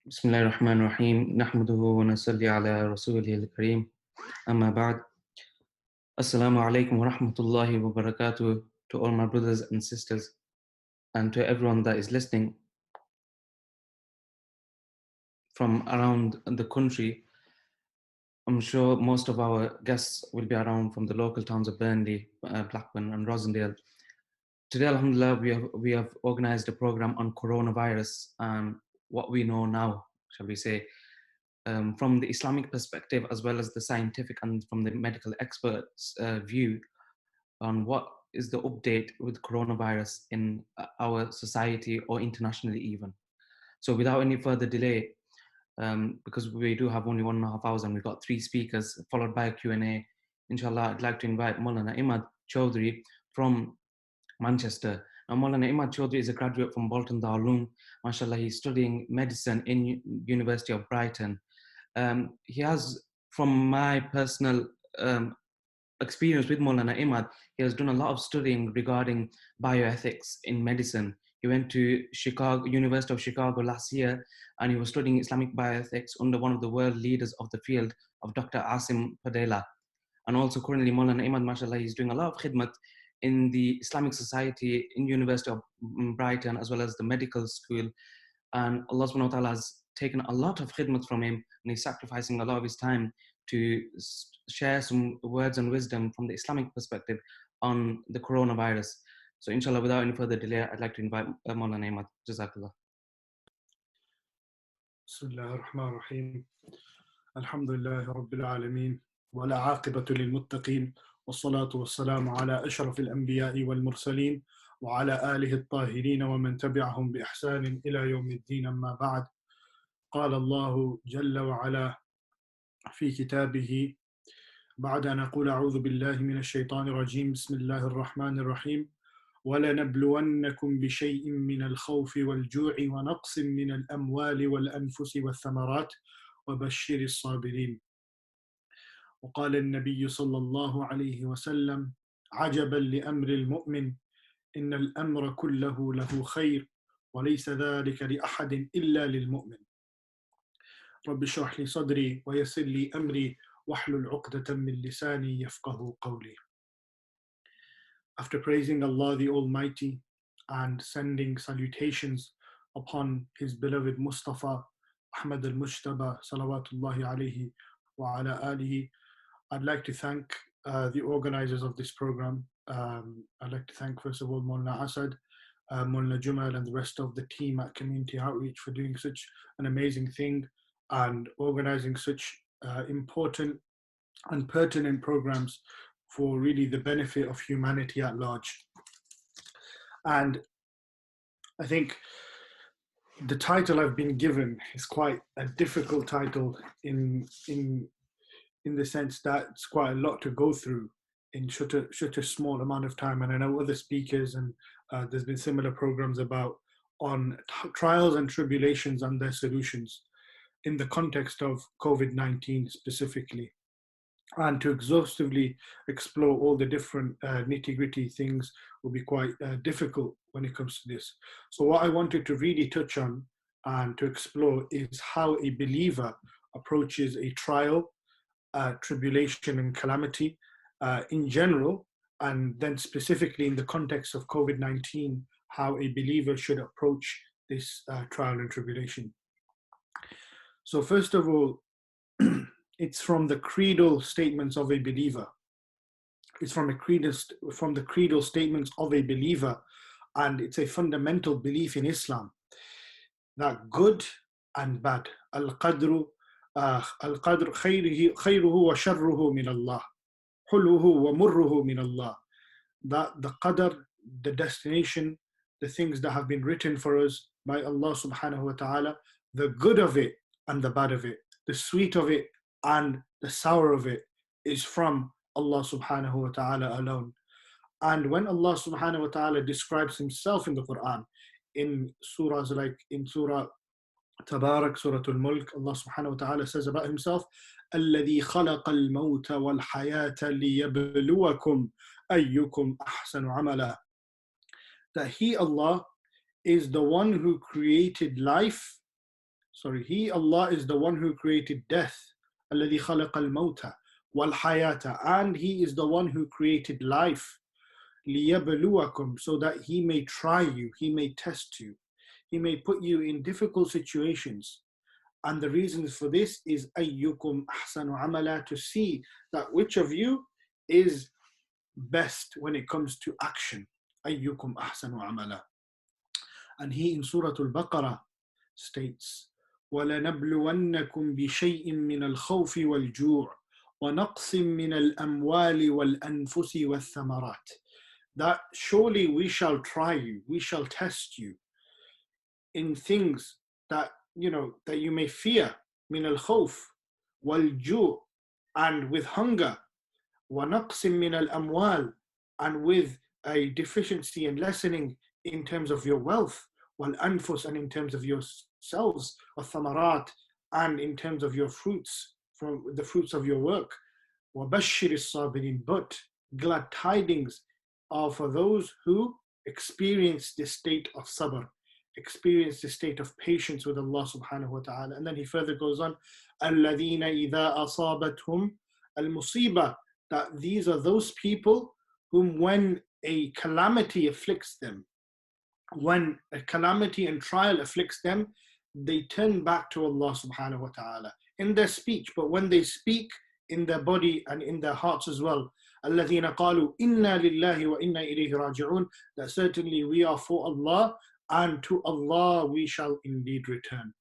بسم الله الرحمن الرحيم نحمده ونصلي على رسوله الكريم أما بعد Assalamu alaikum wa rahmatullahi wa barakatuh to all my brothers and sisters and to everyone that is listening from around the country. I'm sure most of our guests will be around from the local towns of Burnley, Blackburn and Rosendale. Today, alhamdulillah, we have organized a program on coronavirus and what we know now, shall we say, from the Islamic perspective as well as the scientific and from the medical experts' view on what is the update with coronavirus in our society or internationally even. So without any further delay, because we do have only 1.5 hours and we've got 3 speakers followed by a Q&A, inshallah, I'd like to invite Maulana Imad Chowdhury from Manchester. Now, Maulana Imad Chowdhury is a graduate from Bolton Darul. MashaAllah, he's studying medicine in University of Brighton. He has, from my personal experience with Maulana Imad, he has done a lot of studying regarding bioethics in medicine. He went to University of Chicago last year, and he was studying Islamic bioethics under one of the world leaders of the field of Dr. Asim Padela. And also currently Maulana Imad, mashallah, he's doing a lot of khidmat in the Islamic Society in University of Brighton, as well as the medical school. And Allah subhanahu wa ta'ala has taken a lot of khidmat from him, and he's sacrificing a lot of his time to share some words and wisdom from the Islamic perspective on the coronavirus. So inshallah, without any further delay, I'd like to invite Maulana Imad. Jazakallah. Bismillah ar-Rahman ar-Rahim. Alhamdulillah Rabbil Alameen. Wa la aqibatu lil muttaqeen. والصلاة والسلام على أشرف الأنبياء والمرسلين وعلى آله الطاهرين ومن تبعهم بإحسان إلى يوم الدين أما بعد. قال الله جل وعلا في كتابه بعد أن أقول أعوذ بالله من الشيطان الرجيم بسم الله الرحمن الرحيم ولنبلونكم بشيء من الخوف والجوع ونقص من الأموال والأنفس والثمرات وبشر الصابرين. وقال النبي صلى الله عليه وسلم عجبا لأمر المؤمن إن الأمر كله له خير وليس ذلك لأحد إلا للمؤمن. رب اشرح لي صدري ويسر لي أمري واحلل عقدة من لساني يفقه قولي. After praising Allah the Almighty and sending salutations upon His beloved Mustafa Ahmad al-Mujtaba salawatullahi alayhi wa ala alihi, I'd like to thank the organizers of this program. I'd like to thank first of all Maulana Asad, Maulana Jumal and the rest of the team at Community Outreach for doing such an amazing thing and organizing such important and pertinent programs for really the benefit of humanity at large. And I think the title I've been given is quite a difficult title in the sense that it's quite a lot to go through in such a small amount of time. And I know other speakers and there's been similar programs on trials and tribulations and their solutions in the context of COVID-19 specifically. And to exhaustively explore all the different nitty-gritty things will be quite difficult when it comes to this. So what I wanted to really touch on and to explore is how a believer approaches a trial, tribulation and calamity in general, and then specifically in the context of COVID-19, how a believer should approach this trial and tribulation. So first of all, it's from the creedal statements of a believer. It's from the creedal statements of a believer, and it's a fundamental belief in Islam that good and bad, al-qadru khayruhu wa sharruhu min Allah, huluhu wa murruhu min Allah. That the qadr, the destination, the things that have been written for us by Allah subhanahu wa ta'ala, the good of it and the bad of it, the sweet of it and the sour of it is from Allah subhanahu wa ta'ala alone. And when Allah subhanahu wa ta'ala describes himself in the Quran, in surahs like in Surah Tabarak, Surah Al-Mulk, Allah subhanahu wa ta'ala says about himself, الَّذِي خَلَقَ الْمَوْتَ وَالْحَيَاةَ لِيَبْلُوَكُمْ أَيُّكُمْ أَحْسَنُ عَمَلًا. That He, Allah, is the one who created life Sorry, He, Allah, is the one who created death. الذي خلق الموت والحياة, and He is the one who created life. ليبلوكم, so that He may try you, He may test you, He may put you in difficult situations. And the reasons for this is أيكم أحسن عملا, to see that which of you is best when it comes to action. أيكم أحسن عملا. And He in Surah Al-Baqarah states, وَلَنَبْلُوَنَّكُمْ بِشَيْءٍ مِّنَ الْخَوْفِ وَالْجُوعِ وَنَقْصٍ مِّنَ الْأَمْوَالِ وَالْأَنفُسِ وَالثَّمَرَاتِ. That surely we shall try you, we shall test you in things that that you may fear, min al-khawf wal-ju', and with hunger, wa naqsim min al-amwal, and with a deficiency and lessening in terms of your wealth, wal-anfus, and in terms of yourselves, wa thamarat, and in terms of your fruits, from the fruits of your work. Wa bashir as-sabirin, but glad tidings are for those who experience this state of sabr, experience the state of patience with Allah subhanahu wa ta'ala. And then he further goes on, الَّذِينَ إِذَا أَصَابَتْهُمْ الْمُصِيبَةِ, that these are those people whom when a calamity afflicts them, when a calamity and trial afflicts them, they turn back to Allah subhanahu wa ta'ala in their speech, but when they speak, in their body and in their hearts as well. الَّذِينَ قَالُوا إِنَّا لِلَّهِ وَإِنَّا إِلَيْهِ رَاجِعُونَ, that certainly we are for Allah, and to Allah we shall indeed return.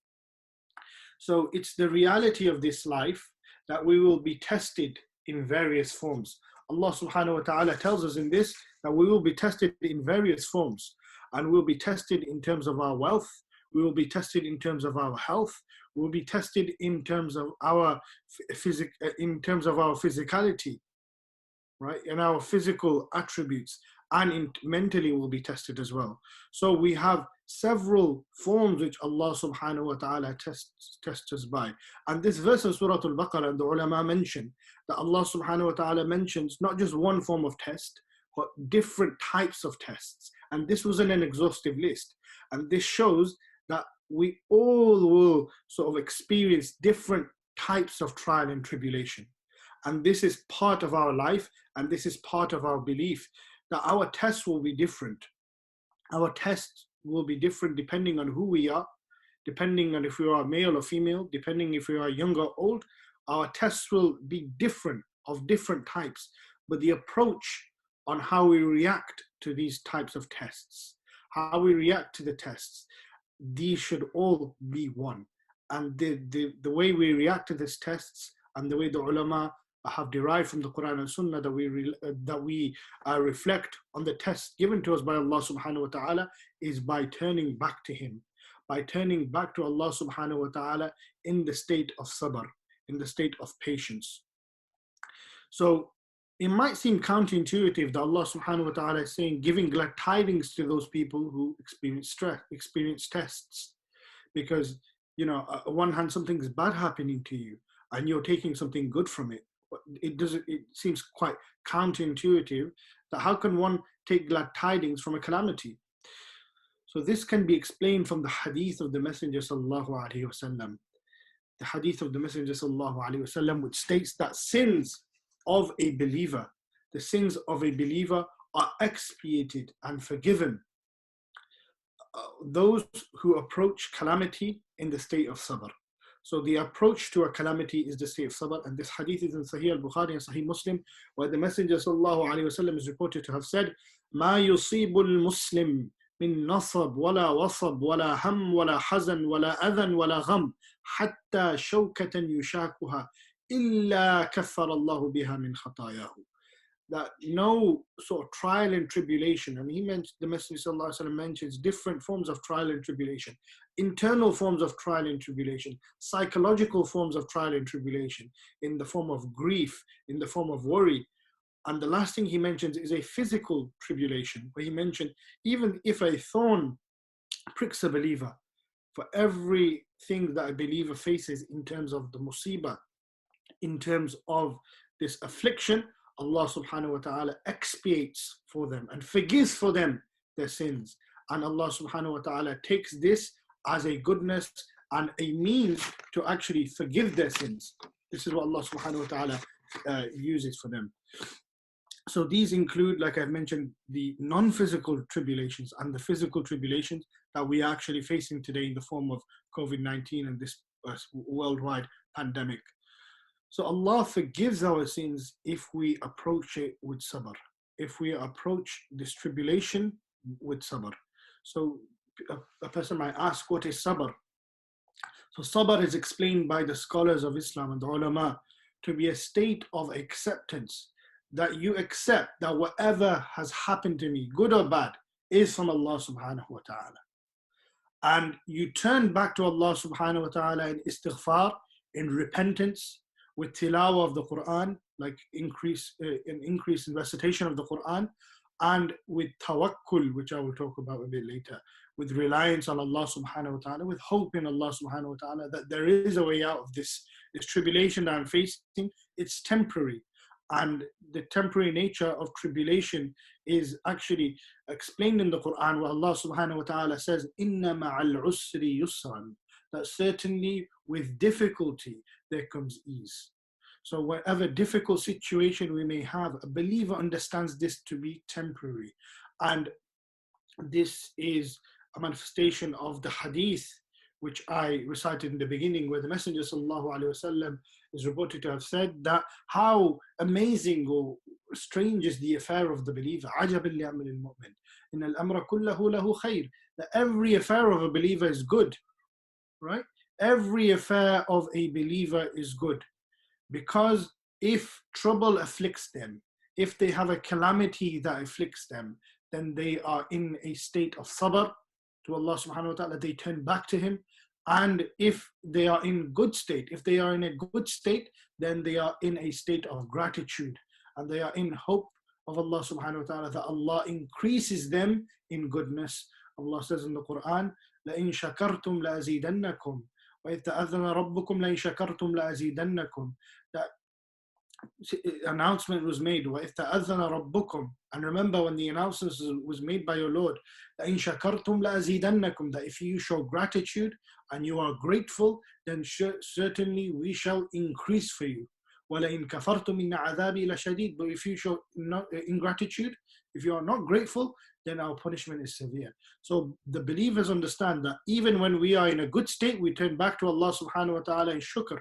So it's the reality of this life that we will be tested in various forms. Allah subhanahu wa ta'ala tells us in this that we will be tested in various forms, and we'll be tested in terms of our wealth, we will be tested in terms of our health, we will be tested in terms of our physicality, right, in our physical attributes, and mentally will be tested as well. So we have several forms which Allah subhanahu wa ta'ala tests us by. And this verse of Surah Al-Baqarah, and the ulama mention that Allah subhanahu wa ta'ala mentions not just one form of test, but different types of tests. And this wasn't an exhaustive list. And this shows that we all will sort of experience different types of trial and tribulation. And this is part of our life, and this is part of our belief, that our tests will be different. Our tests will be different depending on who we are, depending on if we are male or female, depending if we are young or old. Our tests will be different, of different types, but the approach on how we react to these types of tests, how we react to the tests, these should all be one. And the way we react to these tests, and the way the ulama have derived from the Quran and Sunnah, that we reflect on the tests given to us by Allah subhanahu wa ta'ala, is by turning back to Him, by turning back to Allah subhanahu wa ta'ala in the state of sabr, in the state of patience. So it might seem counterintuitive that Allah subhanahu wa ta'ala is saying, giving glad tidings to those people who experience stress, experience tests, because on one hand something's bad happening to you and you're taking something good from it. It seems quite counterintuitive that how can one take glad tidings from a calamity? So this can be explained from the hadith of the Messenger sallallahu alaihi wasallam. The hadith of the Messenger sallallahu alaihi wasallam, which states that sins of a believer, the sins of a believer are expiated and forgiven. Those who approach calamity in the state of sabr. So the approach to a calamity is the state of sabr, and this hadith is in Sahih al-Bukhari and Sahih Muslim, where the Messenger sallallahu alaihi wasallam is reported to have said, "Ma yusibu al-Muslim min nasab wala wasab wala ham wala hazan wala adhan wala gham hatta shawkatan yushakuha illa kaffara Allahu biha min khatayahu." That no sort of trial and tribulation, and the Messenger sallallahu alaihi wasallam mentions different forms of trial and tribulation, internal forms of trial and tribulation, psychological forms of trial and tribulation, in the form of grief, in the form of worry. And the last thing he mentions is a physical tribulation, where he mentioned even if a thorn pricks a believer, for everything that a believer faces in terms of the musibah, in terms of this affliction, Allah subhanahu wa ta'ala expiates for them and forgives for them their sins. And Allah subhanahu wa ta'ala takes this as a goodness and a means to actually forgive their sins. This is what Allah subhanahu wa ta'ala uses for them. So these include, like I've mentioned, the non-physical tribulations and the physical tribulations that we are actually facing today in the form of COVID-19 and this worldwide pandemic. So Allah forgives our sins if we approach it with sabr, if we approach this tribulation with sabr. So a person might ask, what is sabr? So sabr is explained by the scholars of Islam and the ulama to be a state of acceptance, that you accept that whatever has happened to me, good or bad, is from Allah subhanahu wa ta'ala. And you turn back to Allah subhanahu wa ta'ala in istighfar, in repentance, with tilawah of the Quran, like increase in recitation of the Quran, and with tawakkul, which I will talk about a bit later, with reliance on Allah subhanahu wa ta'ala, with hope in Allah subhanahu wa ta'ala that there is a way out of this tribulation that I'm facing. It's temporary. And the temporary nature of tribulation is actually explained in the Quran, where Allah subhanahu wa ta'ala says, Inna ma'al usri yusran, that certainly with difficulty there comes ease. So whatever difficult situation we may have, a believer understands this to be temporary. And this is a manifestation of the hadith which I recited in the beginning, where the Messenger sallallahu alaihi wasallam is reported to have said that how amazing or strange is the affair of the believer. عَجَبًا لِأَمْرِ الْمُؤْمِنِ إِنَّ الْأَمْرَ كُلَّهُ لَهُ خَيْرٌ. That every affair of a believer is good, right? Every affair of a believer is good, because if trouble afflicts them, if they have a calamity that afflicts them, then they are in a state of sabr to Allah subhanahu wa ta'ala, they turn back to Him. And if they are in good state, if they are in a good state, then they are in a state of gratitude, and they are in hope of Allah subhanahu wa ta'ala that Allah increases them in goodness. Allah says in the Quran, لَإِن شَكَرْتُمْ لَأَزِيدَنَّكُمْ وَإِذْ تَأَذَّنَ رَبُّكُمْ لَإِن شَكَرْتُمْ لَأَزِيدَنَّكُمْ. That announcement was made, وَإِذْ تَأَذَّنَ رَبُّكُمْ, and remember when the announcement was made by your Lord, لَإِن شَكَرْتُمْ لَأَزِيدَنَّكُمْ, that if you show gratitude and you are grateful, then certainly we shall increase for you. وَلَإِن كَفَرْتُمْ إِنَّ عَذَابِي لَشَدِيدٌ, but if you show ingratitude, if you are not grateful, then our punishment is severe. So the believers understand that even when we are in a good state, we turn back to Allah subhanahu wa ta'ala in shukr.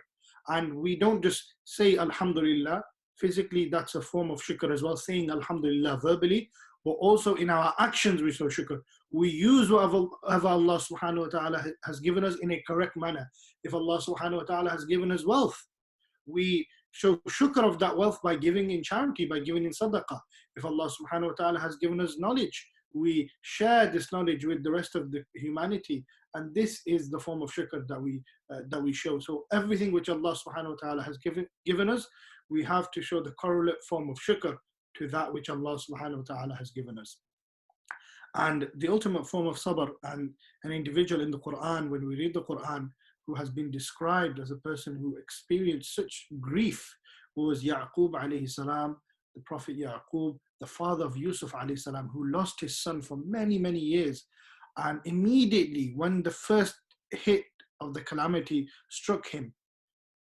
And we don't just say Alhamdulillah. Physically, that's a form of shukr as well, saying Alhamdulillah verbally, but also in our actions we show shukr. We use whatever Allah subhanahu wa ta'ala has given us in a correct manner. If Allah subhanahu wa ta'ala has given us wealth, we show shukr of that wealth by giving in charity, by giving in sadaqah. If Allah subhanahu wa ta'ala has given us knowledge, we share this knowledge with the rest of the humanity. And this is the form of shukr that we show. So everything which Allah subhanahu wa ta'ala has given us, we have to show the correlate form of shukr to that which Allah subhanahu wa ta'ala has given us. And the ultimate form of sabr, and an individual in the Quran, when we read the Quran, who has been described as a person who experienced such grief, was Yaqub alayhi salam, the Prophet Yaqub, the father of Yusuf alayhi salam, who lost his son for many, many years. And immediately when the first hit of the calamity struck him,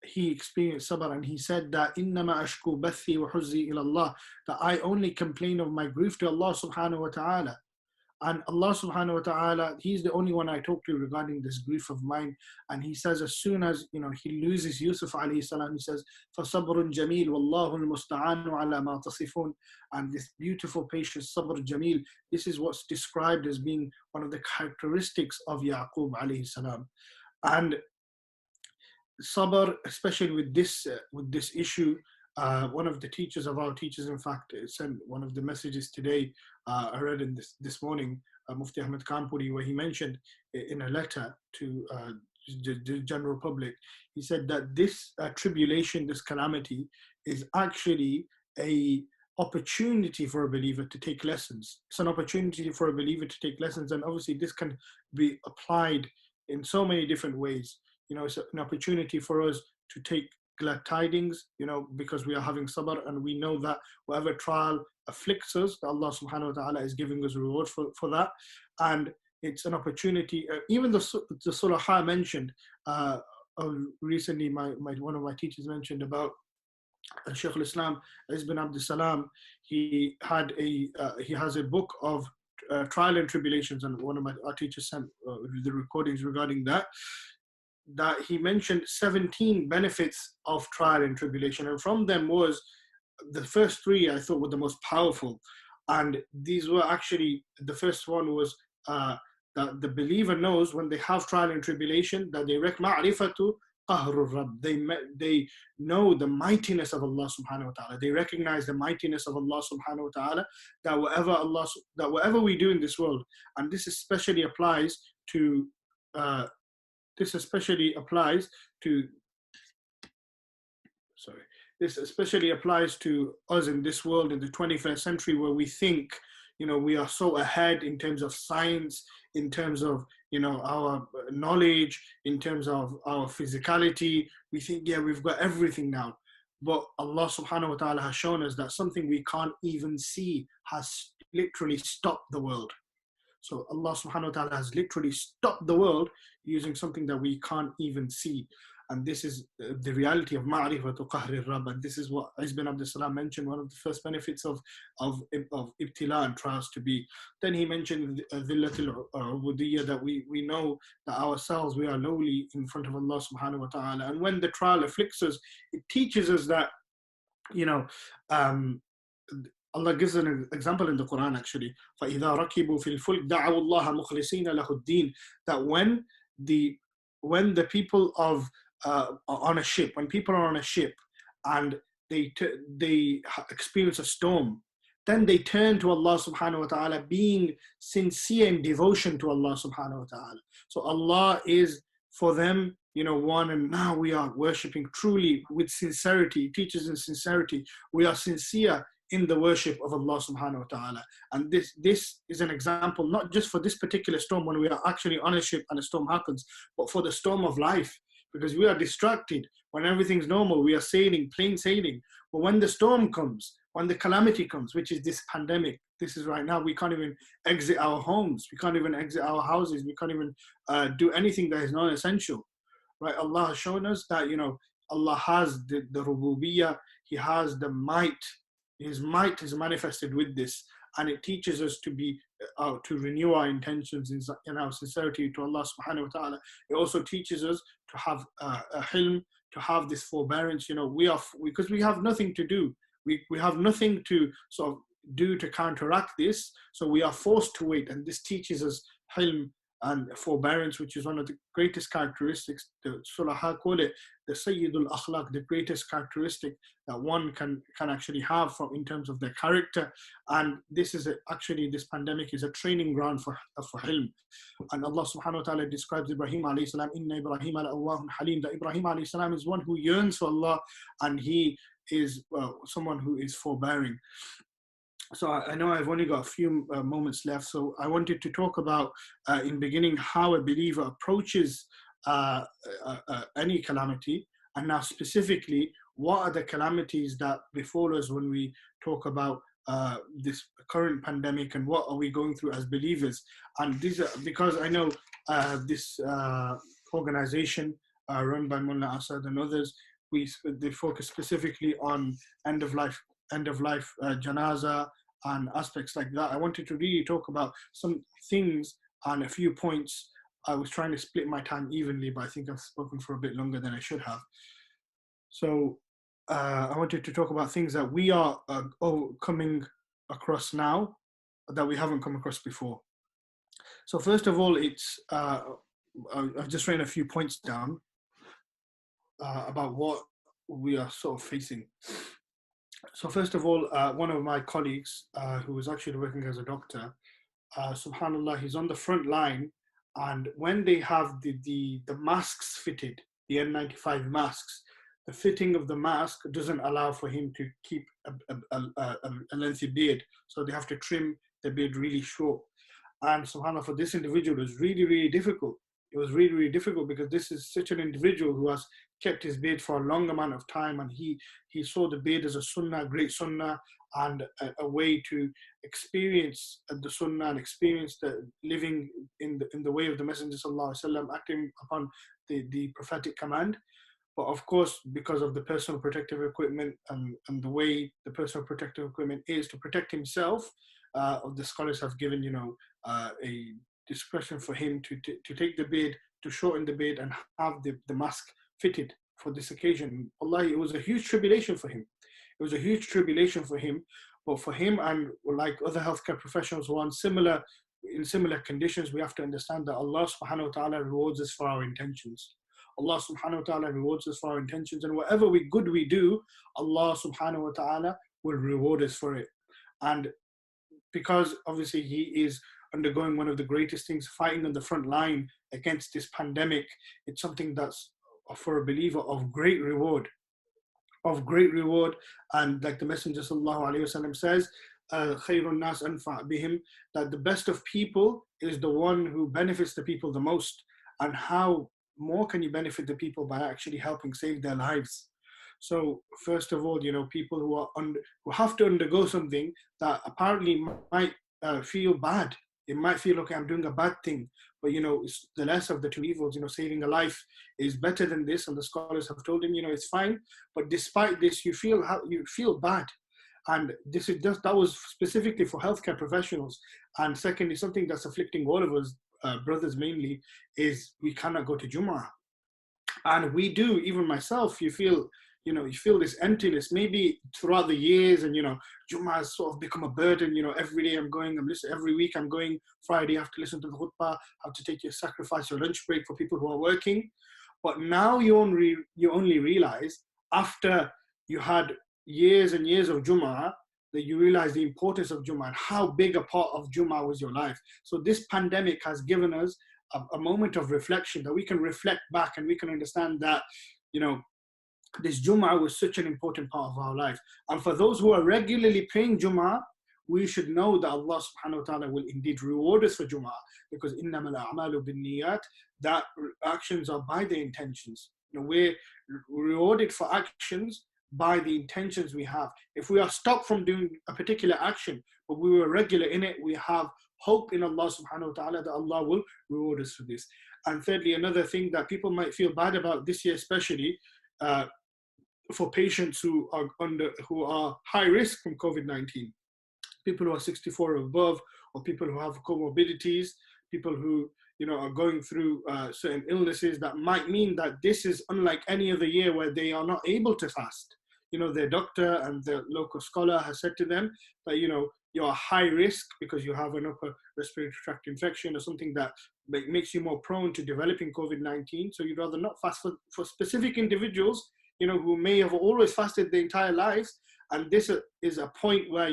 he experienced sabr, and he said that إِنَّمَا أَشْكُو بَثِّي وَحُزِّي إِلَى اللَّهِ, that I only complain of my grief to Allah subhanahu wa ta'ala. And Allah subhanahu wa ta'ala, He's the only one I talk to regarding this grief of mine. And He says, as soon as he loses Yusuf alayhi salam, He says, فَصَبْرٌ جَمِيلٌ وَاللَّهُ الْمُسْتَعَانُ عَلَى مَا تَصِفُونَ. And this beautiful patience, sabr jameel, this is what's described as being one of the characteristics of Yaqub alayhi salam. And sabr, especially with this issue, one of the teachers of our teachers, in fact, sent one of the messages today. I read in this morning, Mufti Ahmed Kanpuri, where he mentioned in a letter to the general public, he said that this tribulation, this calamity, is actually a opportunity for a believer to take lessons. It's an opportunity for a believer to take lessons, and obviously this can be applied in so many different ways. It's an opportunity for us to take glad tidings, because we are having sabr, and we know that whatever trial afflicts us, that Allah subhanahu wa ta'ala is giving us a reward for that. And it's an opportunity. Even the Sulaha mentioned recently, one of my teachers mentioned about Shaykh al-Islam Ibn Abdul Salam. He has a book of trial and tribulations, and one of our teachers sent the recordings regarding that he mentioned 17 benefits of trial and tribulation, and from them was the first three I thought were the most powerful. And these were actually, the first one was that the believer knows when they have trial and tribulation that they ma'rifatu qahrur Rabb. They know the mightiness of Allah subhanahu wa ta'ala. They recognize the mightiness of Allah subhanahu wa ta'ala, that whatever we do in this world, and this especially applies to this especially applies to us in this world in the 21st century, where we think, we are so ahead in terms of science, in terms of, our knowledge, in terms of our physicality. We think, yeah, we've got everything now. But Allah subhanahu wa ta'ala has shown us that something we can't even see has literally stopped the world. So Allah subhanahu wa ta'ala has literally stopped the world using something that we can't even see. And this is the reality of ma'rifatu qahri Rabb. And this is what Ibn Abdul Salam mentioned, one of the first benefits of ibtila and trials to be. Then he mentioned dhillatul ubudiyya, that we know that ourselves, we are lowly in front of Allah subhanahu wa ta'ala. And when the trial afflicts us, it teaches us that, Allah gives an example in the Quran actually. فَإِذَا رَكِبُوا فِي الْفُلْكِ دَعَوُا اللَّهَ مُخْلِصِينَ لَهُ الدِّينَ. That when the people of on a ship, when people are on a ship and they experience a storm, then they turn to Allah subhanahu wa ta'ala, being sincere in devotion to Allah subhanahu wa ta'ala. So Allah is for them, one, and now we are worshipping truly with sincerity. It teaches in sincerity. We are sincere in the worship of Allah subhanahu wa ta'ala. And this is an example, not just for this particular storm when we are actually on a ship and a storm happens, but for the storm of life. Because we are distracted when everything's normal, we are sailing, plain sailing. But when the storm comes, when the calamity comes, which is this pandemic, this is right now, we can't even exit our homes, we can't even exit our houses, we can't even do anything that is non-essential. Right? Allah has shown us that, Allah has the rububiyyah, He has the might. His might is manifested with this, and it teaches us to be to renew our intentions in our sincerity to Allah subhanahu wa ta'ala. It also teaches us to have a hilm, to have this forbearance. Because we have nothing to do. We have nothing to sort of do to counteract this, so we are forced to wait. And this teaches us hilm and forbearance, which is one of the greatest characteristics. The Sulaha call it the Sayyidul Akhlaq, the greatest characteristic that one can actually have in terms of their character. And this is actually, this pandemic is a training ground for hilm. And Allah subhanahu wa ta'ala describes Ibrahim alayhi salam, Inna Ibrahim al-awwahun halim, that Ibrahim alayhi salam is one who yearns for Allah, and he is someone who is forbearing. So I know I've only got a few moments left, so I wanted to talk about, in beginning, how a believer approaches any calamity, and now specifically, what are the calamities that befall us when we talk about this current pandemic, and what are we going through as believers. And these are, because I know this organization run by Maulana Asad and others, they focus specifically on end of life janaza and aspects like that. I wanted to really talk about some things and a few points. I was trying to split my time evenly, but I think I've spoken for a bit longer than I should have. So I wanted to talk about things that we are coming across now that we haven't come across before. So first of all, it's I've just written a few points down about what we are sort of facing. So first of all, one of my colleagues who was actually working as a doctor, subhanallah, he's on the front line, and when they have the masks fitted, the N95 masks, the fitting of the mask doesn't allow for him to keep a lengthy beard, so they have to trim the beard really short. And subhanallah, for this individual, it was really, really difficult. It was really, really difficult because this is such an individual who has kept his beard for a long amount of time, and he saw the beard as a sunnah, great sunnah, and a way to experience the Sunnah and experience the living in the way of the Messenger sallallahu alaihi wasallam, acting upon the prophetic command. But of course, because of the personal protective equipment and the way the personal protective equipment is to protect himself, the scholars have given, a discretion for him to take the beard, to shorten the beard, and have the mask fitted for this occasion. Allah, it was a huge tribulation for him. It was a huge tribulation for him. But for him and like other healthcare professionals who are in similar conditions, we have to understand that Allah subhanahu wa ta'ala rewards us for our intentions. Allah subhanahu wa ta'ala rewards us for our intentions, and whatever good we do, Allah subhanahu wa ta'ala will reward us for it. And because obviously he is undergoing one of the greatest things, fighting on the front line against this pandemic, it's something that's for a believer of great reward. And like the Messenger sallallahu alaihi wasallam says, khairun nas anfa bihim, that the best of people is the one who benefits the people the most. And how more can you benefit the people? By actually helping save their lives. So first of all, people who have to undergo something that apparently might feel bad. It might feel, okay, I'm doing a bad thing, but it's the less of the two evils. Saving a life is better than this, and the scholars have told him, it's fine. But despite this, you feel bad, and that was specifically for healthcare professionals. And secondly, something that's afflicting all of us, brothers mainly, is we cannot go to Jumu'ah, and we do. Even myself, you feel this emptiness maybe throughout the years, and Jummah has sort of become a burden. Every day I'm listening, every week I'm going. Friday I have to listen to the khutbah, have to sacrifice your lunch break for people who are working. But now you only realize, after you had years and years of Jummah, that you realize the importance of Jummah and how big a part of Jummah was your life. So this pandemic has given us a moment of reflection, that we can reflect back and we can understand that, this Jummah was such an important part of our life. And for those who are regularly praying Jummah, we should know that Allah subhanahu wa ta'ala will indeed reward us for Jummah, because إِنَّمَا الْأَعْمَالُ بِالنِّيَّاتِ, that actions are by the intentions. We're rewarded for actions by the intentions we have. If we are stopped from doing a particular action, but we were regular in it, we have hope in Allah subhanahu wa ta'ala that Allah will reward us for this. And thirdly, another thing that people might feel bad about this year especially, for patients who are high risk from COVID-19, people who are 64 or above, or people who have comorbidities, people who are going through certain illnesses, that might mean that this is unlike any other year where they are not able to fast. Their doctor and their local scholar has said to them that you're high risk because you have an upper respiratory tract infection or something that makes you more prone to developing COVID-19. So you'd rather not fast. For specific individuals, who may have always fasted their entire lives, and this is a point where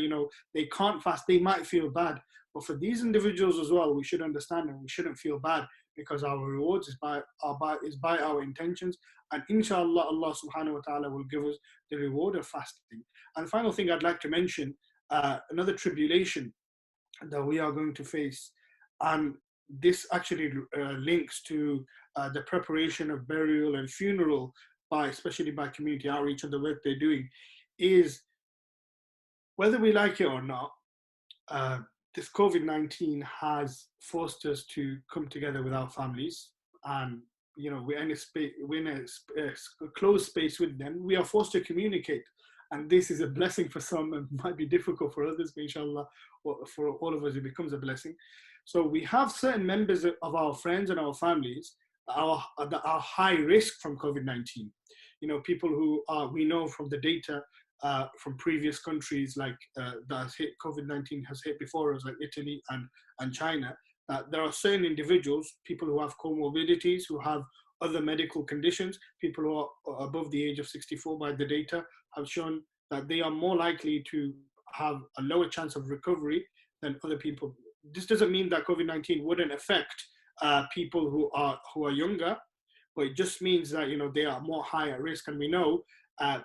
they can't fast, they might feel bad. But for these individuals as well, we should understand and we shouldn't feel bad, because our rewards is by our intentions, and inshallah Allah subhanahu wa ta'ala will give us the reward of fasting. And the final thing I'd like to mention, another tribulation that we are going to face, and this actually links to the preparation of burial and funeral, especially by community outreach and the work they're doing, is, whether we like it or not, this COVID-19 has forced us to come together with our families, and we're in a closed space with them. We are forced to communicate, and this is a blessing for some and might be difficult for others, but inshallah, for all of us it becomes a blessing. So we have certain members of our friends and our families that are high risk from COVID-19. People who we know from the data from previous countries like that COVID-19 has hit before us, like Italy and China, that there are certain individuals, people who have comorbidities, who have other medical conditions, people who are above the age of 64 by the data have shown that they are more likely to have a lower chance of recovery than other people. This doesn't mean that COVID-19 wouldn't affect people who are younger, but it just means that they are more high at risk. And we know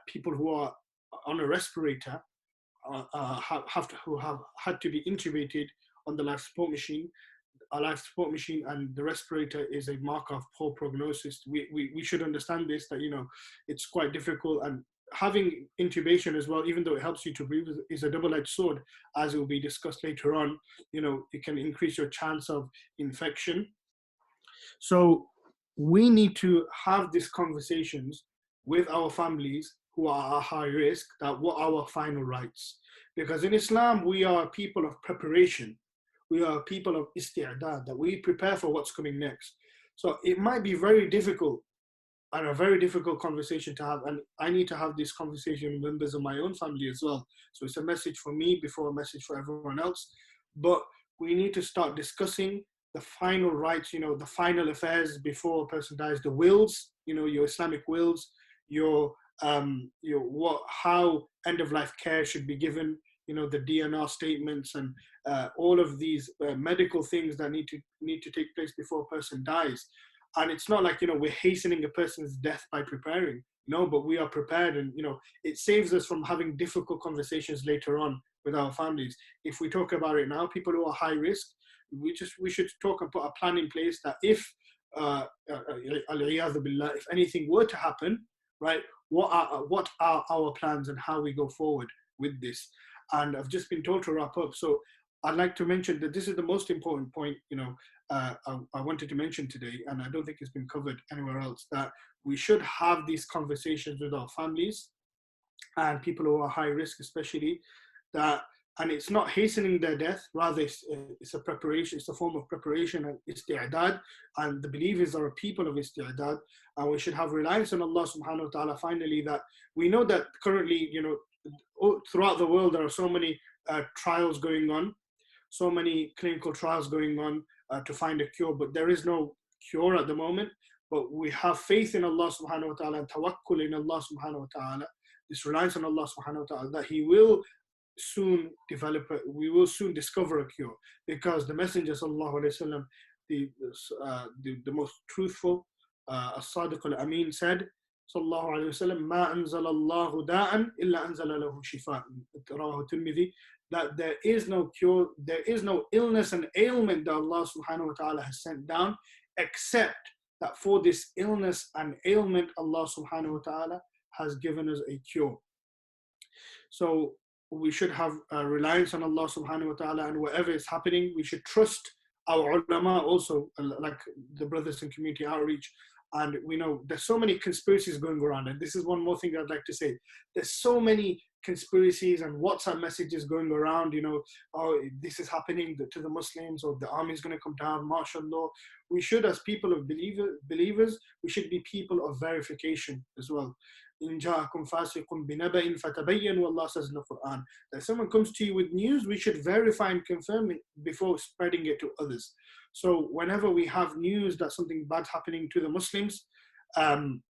people who are on a respirator who have had to be intubated on the life support machine. A life support machine and the respirator is a marker of poor prognosis. We should understand this, that it's quite difficult, and having intubation as well, even though it helps you to breathe, is a double-edged sword, as it will be discussed later on. It can increase your chance of infection. So we need to have these conversations with our families who are at high risk, that what are our final rights. Because in Islam, we are people of preparation. We are people of isti'dad, that we prepare for what's coming next. So it might be very difficult, and a very difficult conversation to have. And I need to have this conversation with members of my own family as well. So it's a message for me before a message for everyone else. But we need to start discussing the final rights, the final affairs before a person dies, the wills, your Islamic wills, how end of life care should be given, the DNR statements, and all of these medical things that need to take place before a person dies. And it's not like, we're hastening a person's death by preparing. No, but we are prepared, and, it saves us from having difficult conversations later on with our families. If we talk about it now, people who are high risk, we should talk and put a plan in place that if if anything were to happen, right, what are our plans and how we go forward with this. And I've just been told to wrap up, so I'd like to mention that this is the most important point, I wanted to mention today, and I don't think it's been covered anywhere else, that we should have these conversations with our families and people who are high risk, especially, and it's not hastening their death, rather it's a preparation, it's a form of preparation and isti'dad, and the believers are a people of isti'dad, and we should have reliance on Allah subhanahu wa ta'ala. Finally, that we know that currently, throughout the world, there are so many trials going on, so many clinical trials going on to find a cure, but there is no cure at the moment. But we have faith in Allah subhanahu wa ta'ala and tawakkul in Allah subhanahu wa ta'ala, this reliance on Allah subhanahu wa ta'ala, that He will soon we will soon discover a cure, because the Messenger sallallahu alaihi wasallam, the most truthful, as-sadiq al-amin, said sallallahu alaihi wasallam, ma anzala Allahu da'an illa anzala lahu shifa, rawahu Tirmidhi, that there is no cure, there is no illness and ailment that Allah subhanahu wa ta'ala has sent down, except that for this illness and ailment, Allah subhanahu wa ta'ala has given us a cure. So we should have a reliance on Allah subhanahu wa ta'ala, and whatever is happening, we should trust our ulama also, like the brothers in community outreach. And we know there's so many conspiracies going around, and this is one more thing I'd like to say. There's so many conspiracies and WhatsApp messages going around, oh, this is happening to the Muslims, or the army is going to come down, mashallah. We should, as people of believers, we should be people of verification as well. In ja'akum fasiqun binaba'in fatabayyanu, Allah says in the Quran, that someone comes to you with news, we should verify and confirm it before spreading it to others. So whenever we have news that something bad happening to the Muslims, we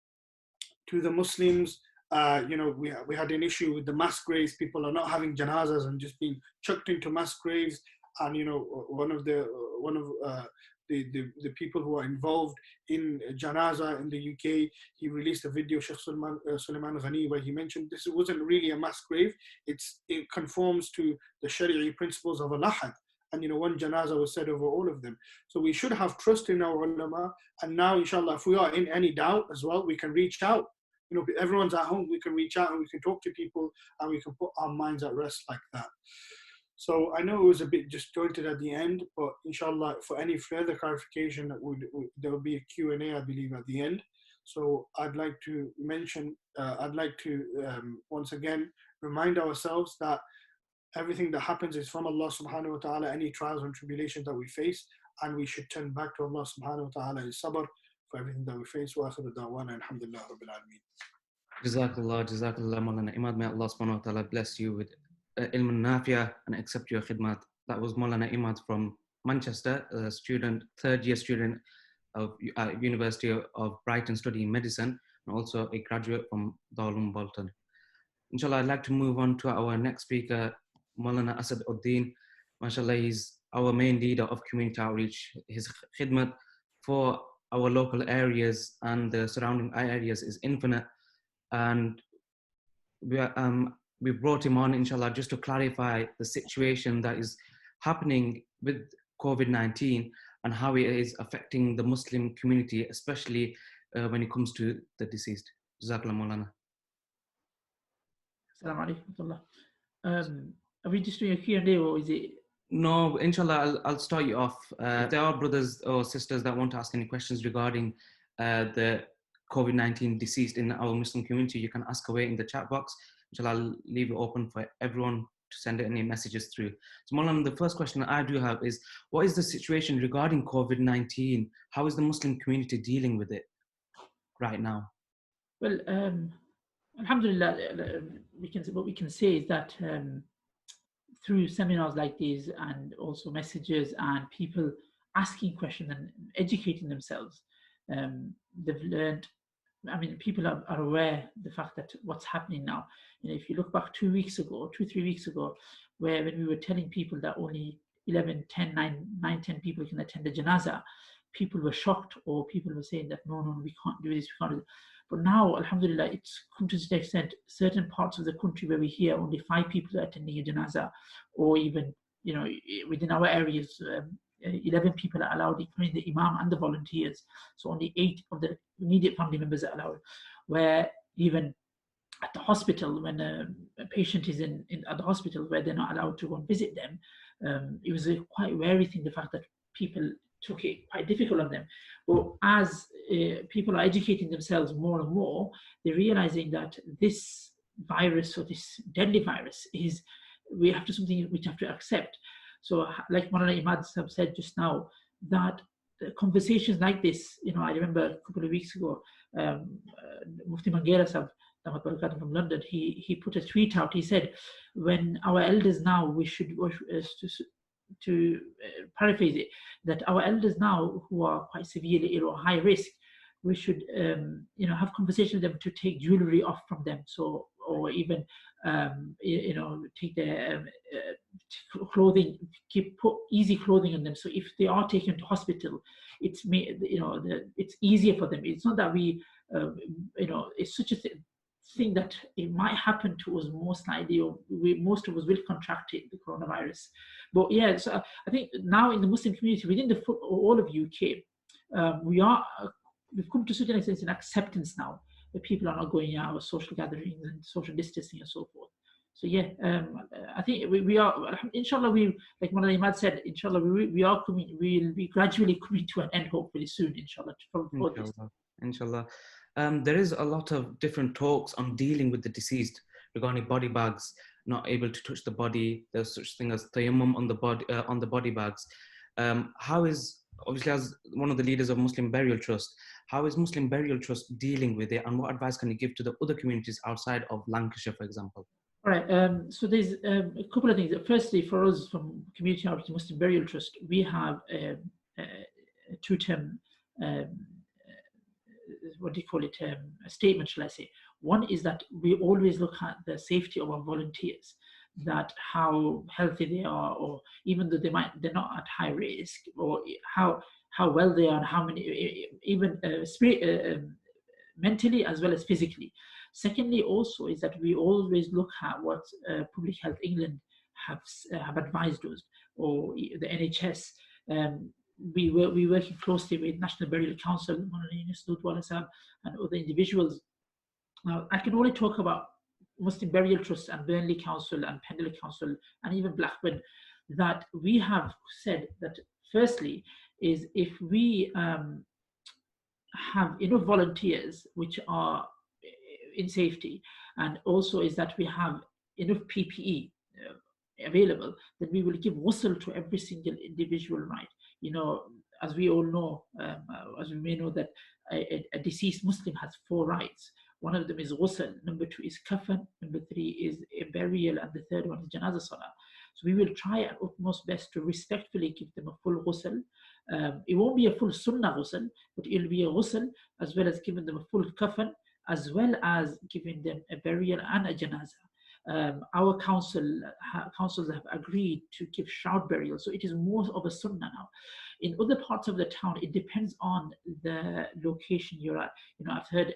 had an issue with the mass graves. People are not having janazas and just being chucked into mass graves. And one of the people who are involved in janaza in the UK, he released a video, Sheikh Suleiman Ghani, where he mentioned this wasn't really a mass grave. It conforms to the Sharia principles of al-Ahad. And one janaza was said over all of them. So we should have trust in our ulama. And now, inshallah, if we are in any doubt as well, we can reach out. Everyone's at home, we can reach out and we can talk to people, and we can put our minds at rest like that. So I know it was a bit disjointed at the end, but inshallah, for any further clarification, there will be a Q&A, I believe, at the end. So I'd like to mention, once again remind ourselves that everything that happens is from Allah subhanahu wa ta'ala, any trials and tribulations that we face, and we should turn back to Allah subhanahu wa ta'ala in sabr for everything that we face. Wa akhiru da'wana, alhamdulillah rabbil alameen. Jazakallah, Maulana Imad. May Allah subhanahu wa ta'ala bless you with ilm nafiya and accept your khidmat. That was Maulana Imad from Manchester, a student, third-year student of University of Brighton studying medicine, and also a graduate from Darul Bolton. Inshallah, I'd like to move on to our next speaker, Maulana Asad Uddin. MashaAllah, he's our main leader of community outreach. His khidmat for our local areas and the surrounding areas is infinite. And we brought him on, inshallah, just to clarify the situation that is happening with COVID-19 and how it is affecting the Muslim community, especially when it comes to the deceased. Jazakallah, Maulana. Assalamu alaikum wa rahmatullah. Are we just doing a Q&A, or is it? No, inshallah, I'll start you off. If there are brothers or sisters that want to ask any questions regarding the COVID-19 deceased in our Muslim community, you can ask away in the chat box. Inshallah, I'll leave it open for everyone to send any messages through. So Maulana, the first question I do have is, what is the situation regarding COVID-19? How is the Muslim community dealing with it right now? Well, alhamdulillah, what we can say is that through seminars like these, and also messages and people asking questions and educating themselves, they've learned. I mean, people are aware the fact that what's happening now. You know, if you look back 3 weeks ago, where when we were telling people that only 11, 10, 9, 10 people can attend the janaza, people were shocked, or people were saying that no, we can't do this, we can't do that. But now, alhamdulillah, it's come to such an extent, certain parts of the country where we hear only 5 people are attending a janaza, or even, you know, within our areas, 11 people are allowed, including the imam and the volunteers. So only 8 of the immediate family members are allowed. Where even at the hospital, when a patient is at the hospital, where they're not allowed to go and visit them, it was a quite wary thing, the fact that people took it quite difficult on them. But as people are educating themselves more and more, they're realizing that this virus, or this deadly virus, is we have to accept. So, like Maulana Imad said just now, that conversations like this, you know, I remember a couple of weeks ago, Mufti Mangera Sahab from London, he put a tweet out. He said, when our elders now, we should, to paraphrase it, that our elders now who are quite severely ill or high risk, we should you know, have conversations with them to take jewelry off from them, so, or even you know, take their clothing, put easy clothing on them, so if they are taken to hospital, it's you know, it's easier for them. It's not that we you know, it's such a thing that it might happen to us most likely, or most of us will contract it, the coronavirus. But yeah, so I think now in the Muslim community within the all of UK, we've come to such an extent in acceptance now that people are not going out, social gatherings and social distancing and so forth. So yeah, I think we are, inshallah, like Maulana Imad said, inshallah, we'll be gradually coming to an end, hopefully soon, inshallah. Inshallah. There is a lot of different talks on dealing with the deceased regarding body bags, not able to touch the body. There's such thing as tayammum on the body bags. How is, obviously, as one of the leaders of Muslim Burial Trust, how is Muslim Burial Trust dealing with it, and what advice can you give to the other communities outside of Lancashire, for example? All right. So there's a couple of things. Firstly, for us from Community Outreach Muslim Burial Trust, we have a two-term, what do you call it, a statement, shall I say. One is that we always look at the safety of our volunteers, that how healthy they are, or even though they're not at high risk, or how well they are, and how many, even mentally as well as physically. Secondly, also, is that we always look at what Public Health England have advised us, or the NHS. We're working closely with National Burial Council, and other individuals. Now, I can only talk about Muslim Burial Trust and Burnley Council and Pendle Council and even Blackburn, that we have said that firstly is if we have enough volunteers which are in safety, and also is that we have enough PPE available, then we will give ghusl to every single individual, right? You know, as we all know, as we may know, that a deceased Muslim has 4 rights. One of them is ghusl, number 2 is kafan, number 3 is a burial, and the third one is janazah salah. So we will try our utmost best to respectfully give them a full ghusl. It won't be a full sunnah ghusl, but it'll be a ghusl, as well as giving them a full kafan, as well as giving them a burial and a janazah. Our councils have agreed to give shroud burial, so it is more of a sunnah now. In other parts of the town, it depends on the location you're at. You know, I've heard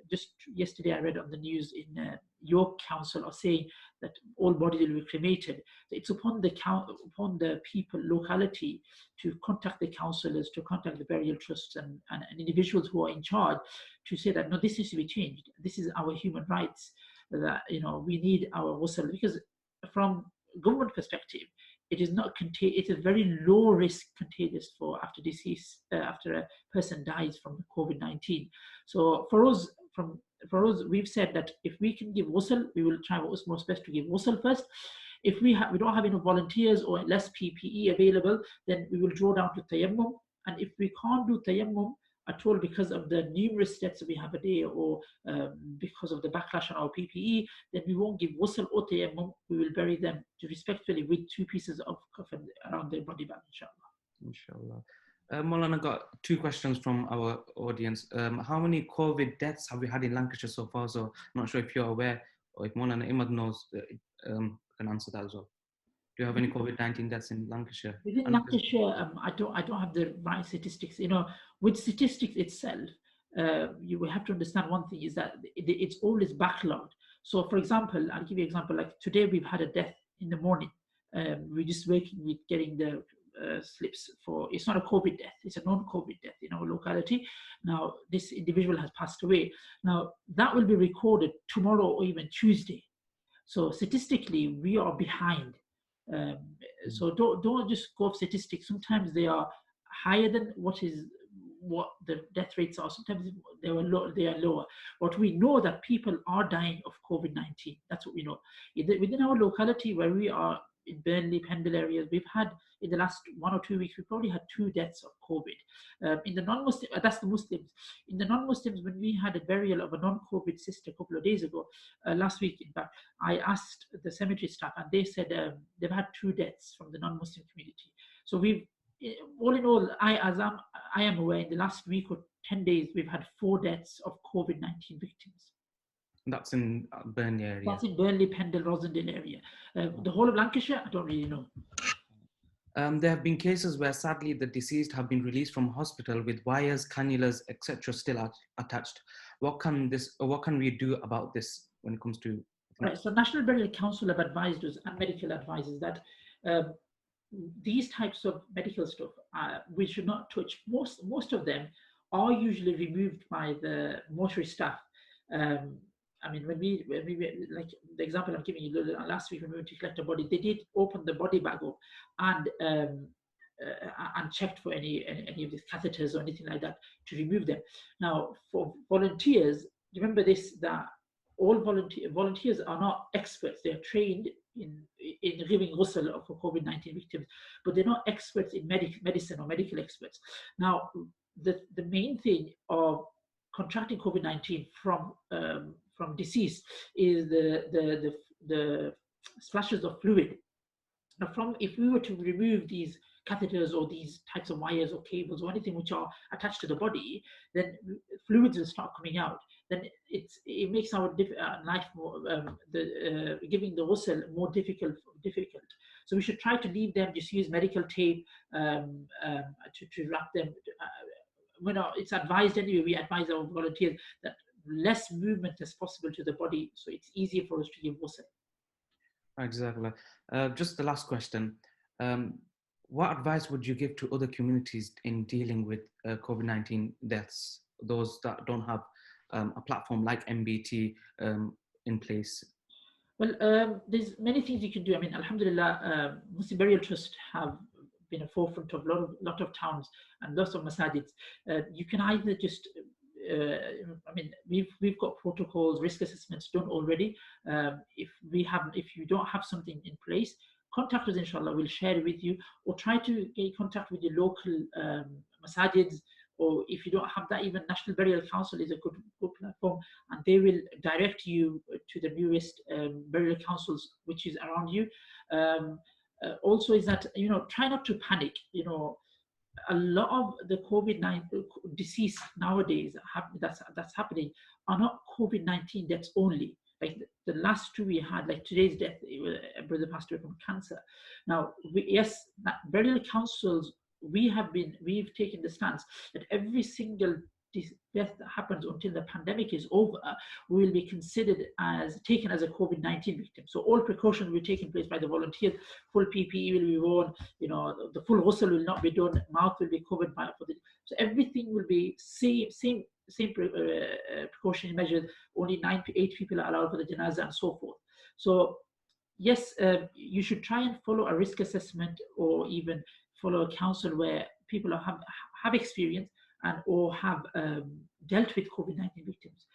just yesterday I read on the news in York Council are saying that all bodies will be cremated. So it's upon the people, locality, to contact the councillors, to contact the burial trusts and individuals who are in charge, to say that no, this needs to be changed. This is our human rights. that, you know, we need our ghusl, because from government perspective, it is not it is very low risk contagious for after decease, after a person dies from COVID-19. So for us, we've said that if we can give ghusl, we will try our utmost best to give ghusl first. If we don't have enough volunteers or less PPE available, then we will draw down to tayammum. And if we can't do tayammum at all because of the numerous deaths we have a day, or because of the backlash on our PPE, then we won't give ghusl or tayammum. We will bury them respectfully with 2 pieces of coffin around their body bag, inshallah. Inshallah. Maulana, got 2 questions from our audience. How many COVID deaths have we had in Lancashire so far? So I'm not sure if you're aware, or if Maulana Imad knows, can answer that as well. Do you have any COVID-19 deaths in Lancashire? Within Lancashire, I don't have the right statistics. You know, with statistics itself, you will have to understand one thing is that it's always backlogged. So, for example, I'll give you an example. Like today, we've had a death in the morning. We're just working with getting the slips for. It's not a COVID death; it's a non-COVID death in our locality. Now, this individual has passed away. Now, that will be recorded tomorrow or even Tuesday. So statistically, we are behind. So don't just go off statistics. Sometimes they are higher than what the death rates are. Sometimes they are lower. But we know that people are dying of COVID-19. That's what we know. Within our locality where we are in Burnley, Pendle areas, we've had in the last 1 or 2 weeks, we probably had 2 deaths of COVID. In the non-Muslim, that's the Muslims. In the non-Muslims, when we had a burial of a non-COVID sister a couple of days ago, last week in fact, I asked the cemetery staff, and they said they've had 2 deaths from the non-Muslim community. So we've, all in all, I am aware, in the last week or 10 days, we've had 4 deaths of COVID-19 victims. That's in Burnley area. That's in Burnley, Pendle, Rosendale area. The whole of Lancashire, I don't really know. There have been cases where sadly the deceased have been released from hospital with wires, cannulas, etc. still attached. What can we do about this when it comes to? Right. So National Burial Council have advised us, and medical advisors, that these types of medical stuff we should not touch. Most of them are usually removed by the mortuary staff. I mean, when we like the example I'm giving you, last week when we went to collect a body, they did open the body bag up and checked for any of these catheters or anything like that to remove them. Now, for volunteers, remember this, that all volunteers are not experts. They are trained in giving ghusl for COVID-19 victims, but they're not experts in medicine or medical experts. Now, the main thing of contracting COVID-19 from deceased is the splashes of fluid. Now, if we were to remove these catheters or these types of wires or cables or anything which are attached to the body, then fluids will start coming out. Then it makes our life more, giving the ghusl more difficult. So we should try to leave them, just use medical tape to wrap them. It's advised anyway, we advise our volunteers that less movement as possible to the body, so it's easier for us to give ghusl. Exactly. Just the last question. What advice would you give to other communities in dealing with COVID-19 deaths, those that don't have a platform like MBT in place? Well, there's many things you can do. I mean, Alhamdulillah, Muslim Burial Trust have been a forefront of a lot of towns and lots of masajids. You can either just, I mean, we've got protocols, risk assessments done already. If you don't have something in place, contact us, inshallah, we'll share it with you, or try to get in contact with your local masajids, or if you don't have that, even National Burial Council is a good platform, and they will direct you to the nearest burial councils which is around you. Also is that, try not to panic. A lot of the COVID-19 disease nowadays that's happening are not COVID-19 deaths only. Like the last 2 we had, like today's death, a brother passed away from cancer. Now, burial councils, we've taken the stance that every single death that happens until the pandemic is over will be considered taken as a COVID-19 victim. So all precautions will be taken place by the volunteers. Full PPE will be worn. The full ghusl will not be done. Mouth will be covered so everything will be same same precautionary measures. Only 8 people are allowed for the janazah and so forth. So yes, you should try and follow a risk assessment, or even follow a council where people have experience and or have dealt with COVID-19 victims.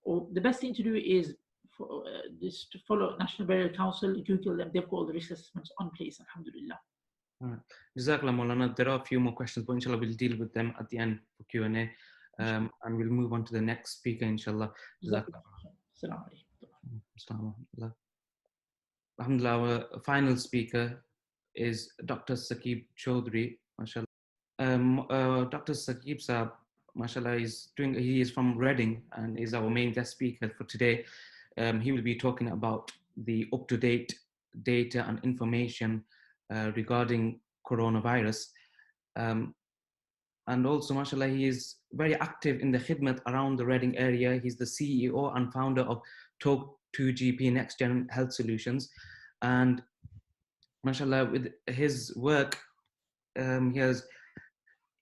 Or the best thing to do is to follow National Burial Council, Google them, they've got all the risk assessments on place, alhamdulillah. Jazakallah, Maulana. There are a few more questions, but inshallah we'll deal with them at the end for Q&A. And we'll move on to the next speaker, inshallah. Jazakallah. Assalamu alaikum. Alhamdulillah, our final speaker is Dr. Saqib Choudhary, mashallah. Dr. Saqib Sahab, mashallah, he is from Reading and is our main guest speaker for today. He will be talking about the up-to-date data and information regarding coronavirus. And also, mashallah, he is very active in the khidmat around the Reading area. He's the CEO and founder of Talk 2GP Next Gen Health Solutions. And mashallah, with his work,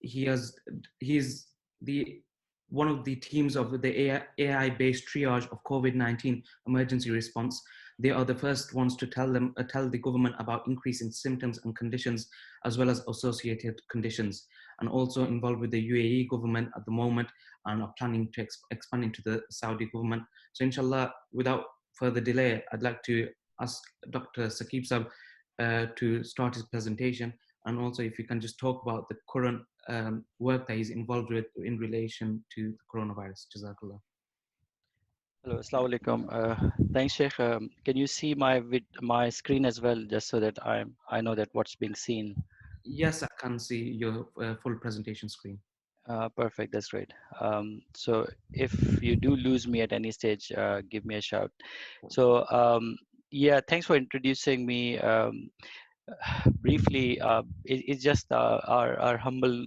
he's the one of the teams of the AI-based triage of COVID-19 emergency response. They are the first ones to tell the government about increase in symptoms and conditions, as well as associated conditions, and also involved with the UAE government at the moment, and are planning to expand into the Saudi government. So inshallah, without further delay, I'd like to ask Dr. Saqib Sahab to start his presentation, and also if you can just talk about the current work that he's involved with in relation to the coronavirus. Jazakallah. Hello, Assalamu alaikum. Thanks, Sheikh. Can you see my screen as well, just so that I know that what's being seen? Yes, I can see your full presentation screen. Perfect, that's great. So if you do lose me at any stage, give me a shout. So yeah, thanks for introducing me. Briefly, it's just our humble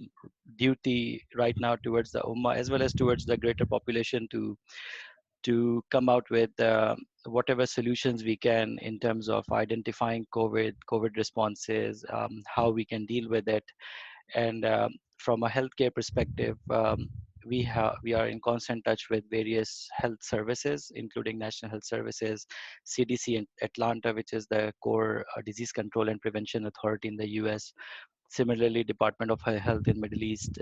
duty right now towards the Ummah, as well as towards the greater population, to come out with whatever solutions we can in terms of identifying COVID responses, how we can deal with it. And from a healthcare perspective, we are in constant touch with various health services, including National Health Services, CDC in Atlanta, which is the core disease control and prevention authority in the US. Similarly, Department of Health in Middle East,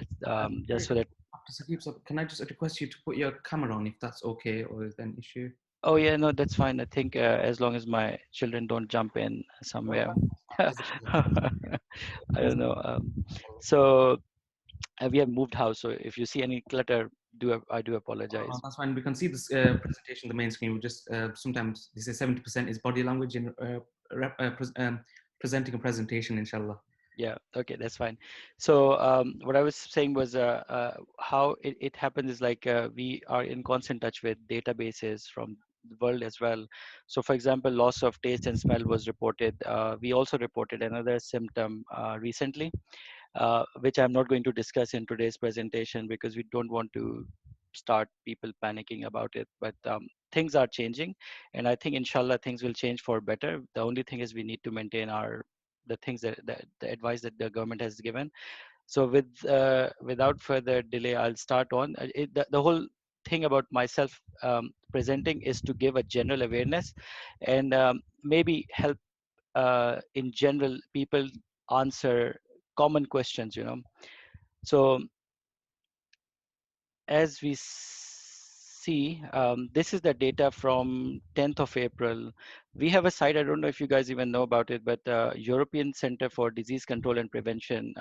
just so that. Dr. Saqib Sahab, can I just request you to put your camera on if that's okay, or is there an issue? Oh yeah, no, that's fine. I think as long as my children don't jump in somewhere. I don't know. So we have moved house, so if you see any clutter, I do apologize. That's fine. We can see this presentation, the main screen. We just sometimes they say 70% is body language in presenting a presentation, inshallah. Yeah, okay, that's fine. So what I was saying was how it happens is like we are in constant touch with databases from the world as well. So for example, loss of taste and smell was reported. We also reported another symptom recently, which I'm not going to discuss in today's presentation because we don't want to start people panicking about it. But things are changing, and I think inshallah things will change for better. The only thing is we need to maintain the things that the advice that the government has given. So without further delay, I'll start on the whole thing about myself presenting is to give a general awareness and maybe help in general people answer common questions, So as we see, this is the data from 10th of April. We have a site, I don't know if you guys even know about it, but European Center for Disease Control and Prevention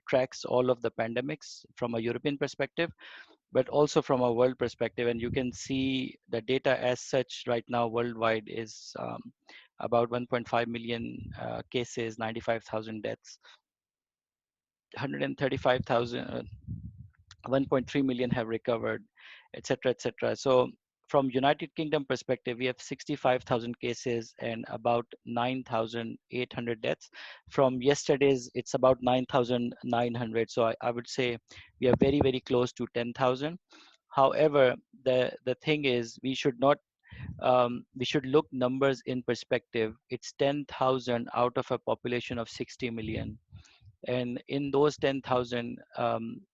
tracks all of the pandemics from a European perspective, but also from a world perspective. And you can see the data as such right now worldwide is about 1.5 million cases, 95,000 deaths, 135,000, 1.3 million have recovered, etc., etc. So from United Kingdom perspective, we have 65,000 cases and about 9,800 deaths. From yesterday's, it's about 9,900. So I would say we are very, very close to 10,000. However, the thing is, we should not we should look numbers in perspective. It's 10,000 out of a population of 60 million. And in those 10,000,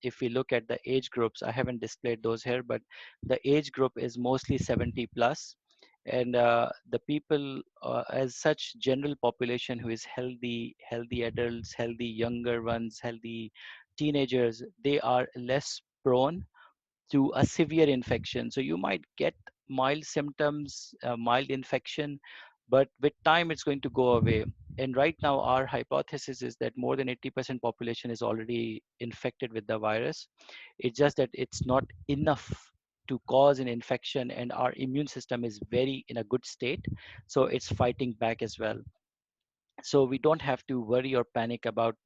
if we look at the age groups, I haven't displayed those here, but the age group is mostly 70 plus. And the people as such, general population who is healthy, healthy adults, healthy younger ones, healthy teenagers, they are less prone to a severe infection. So you might get mild symptoms, mild infection, but with time it's going to go away. And right now, our hypothesis is that more than 80% population is already infected with the virus. It's just that it's not enough to cause an infection, and our immune system is very in a good state, so it's fighting back as well. So we don't have to worry or panic about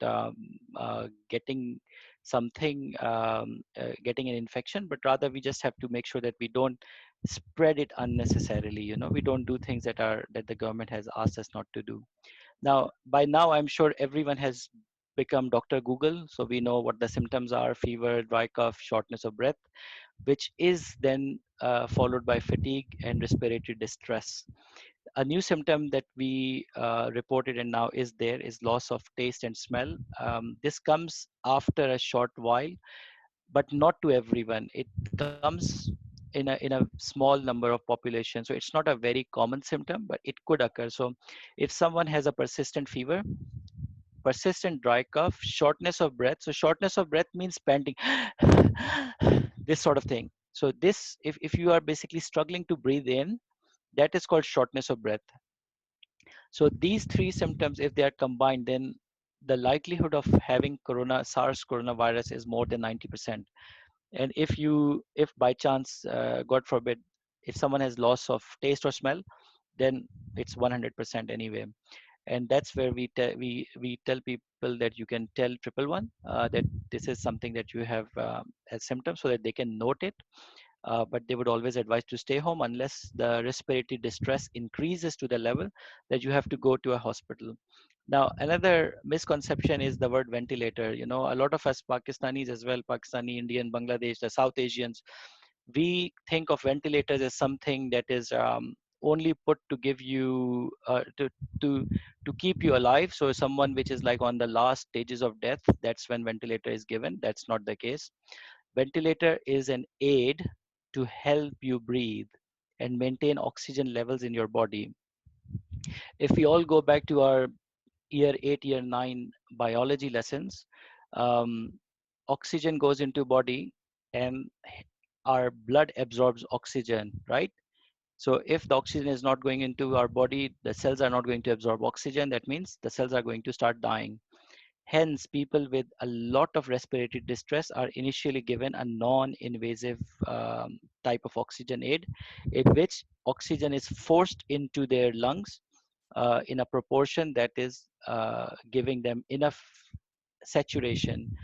getting something, getting an infection, but rather we just have to make sure that we don't spread it unnecessarily. You know, we don't do things that the government has asked us not to do. Now, by now, I'm sure everyone has become Dr. Google, so we know what the symptoms are: fever, dry cough, shortness of breath, which is then followed by fatigue and respiratory distress. A new symptom that we reported and now is there is loss of taste and smell. This comes after a short while, but not to everyone. It comes in a small number of population, so it's not a very common symptom, but it could occur. So if someone has a persistent fever, persistent dry cough, shortness of breath. So shortness of breath means panting, this sort of thing. So this, if you are basically struggling to breathe in, that is called shortness of breath. So these three symptoms, if they are combined, then the likelihood of having SARS coronavirus is more than 90%. And if by chance, God forbid, if someone has loss of taste or smell, then it's 100% anyway. And that's where we tell people that you can tell 111 that this is something that you have as symptoms, so that they can note it. But they would always advise to stay home unless the respiratory distress increases to the level that you have to go to a hospital. Now, another misconception is the word ventilator. You know, a lot of us Pakistanis as well, Pakistani, Indian, Bangladesh, the South Asians, we think of ventilators as something that is only put to give you to to keep you alive. So someone which is like on the last stages of death, that's when ventilator is given. That's not the case. Ventilator is an aid to help you breathe and maintain oxygen levels in your body. If we all go back to our year 8, year 9 biology lessons, um, oxygen goes into body and our blood absorbs oxygen, right? So if the oxygen is not going into our body, the cells are not going to absorb oxygen. That means the cells are going to start dying. Hence, people with a lot of respiratory distress are initially given a non-invasive type of oxygen aid, in which oxygen is forced into their lungs in a proportion that is giving them enough saturation.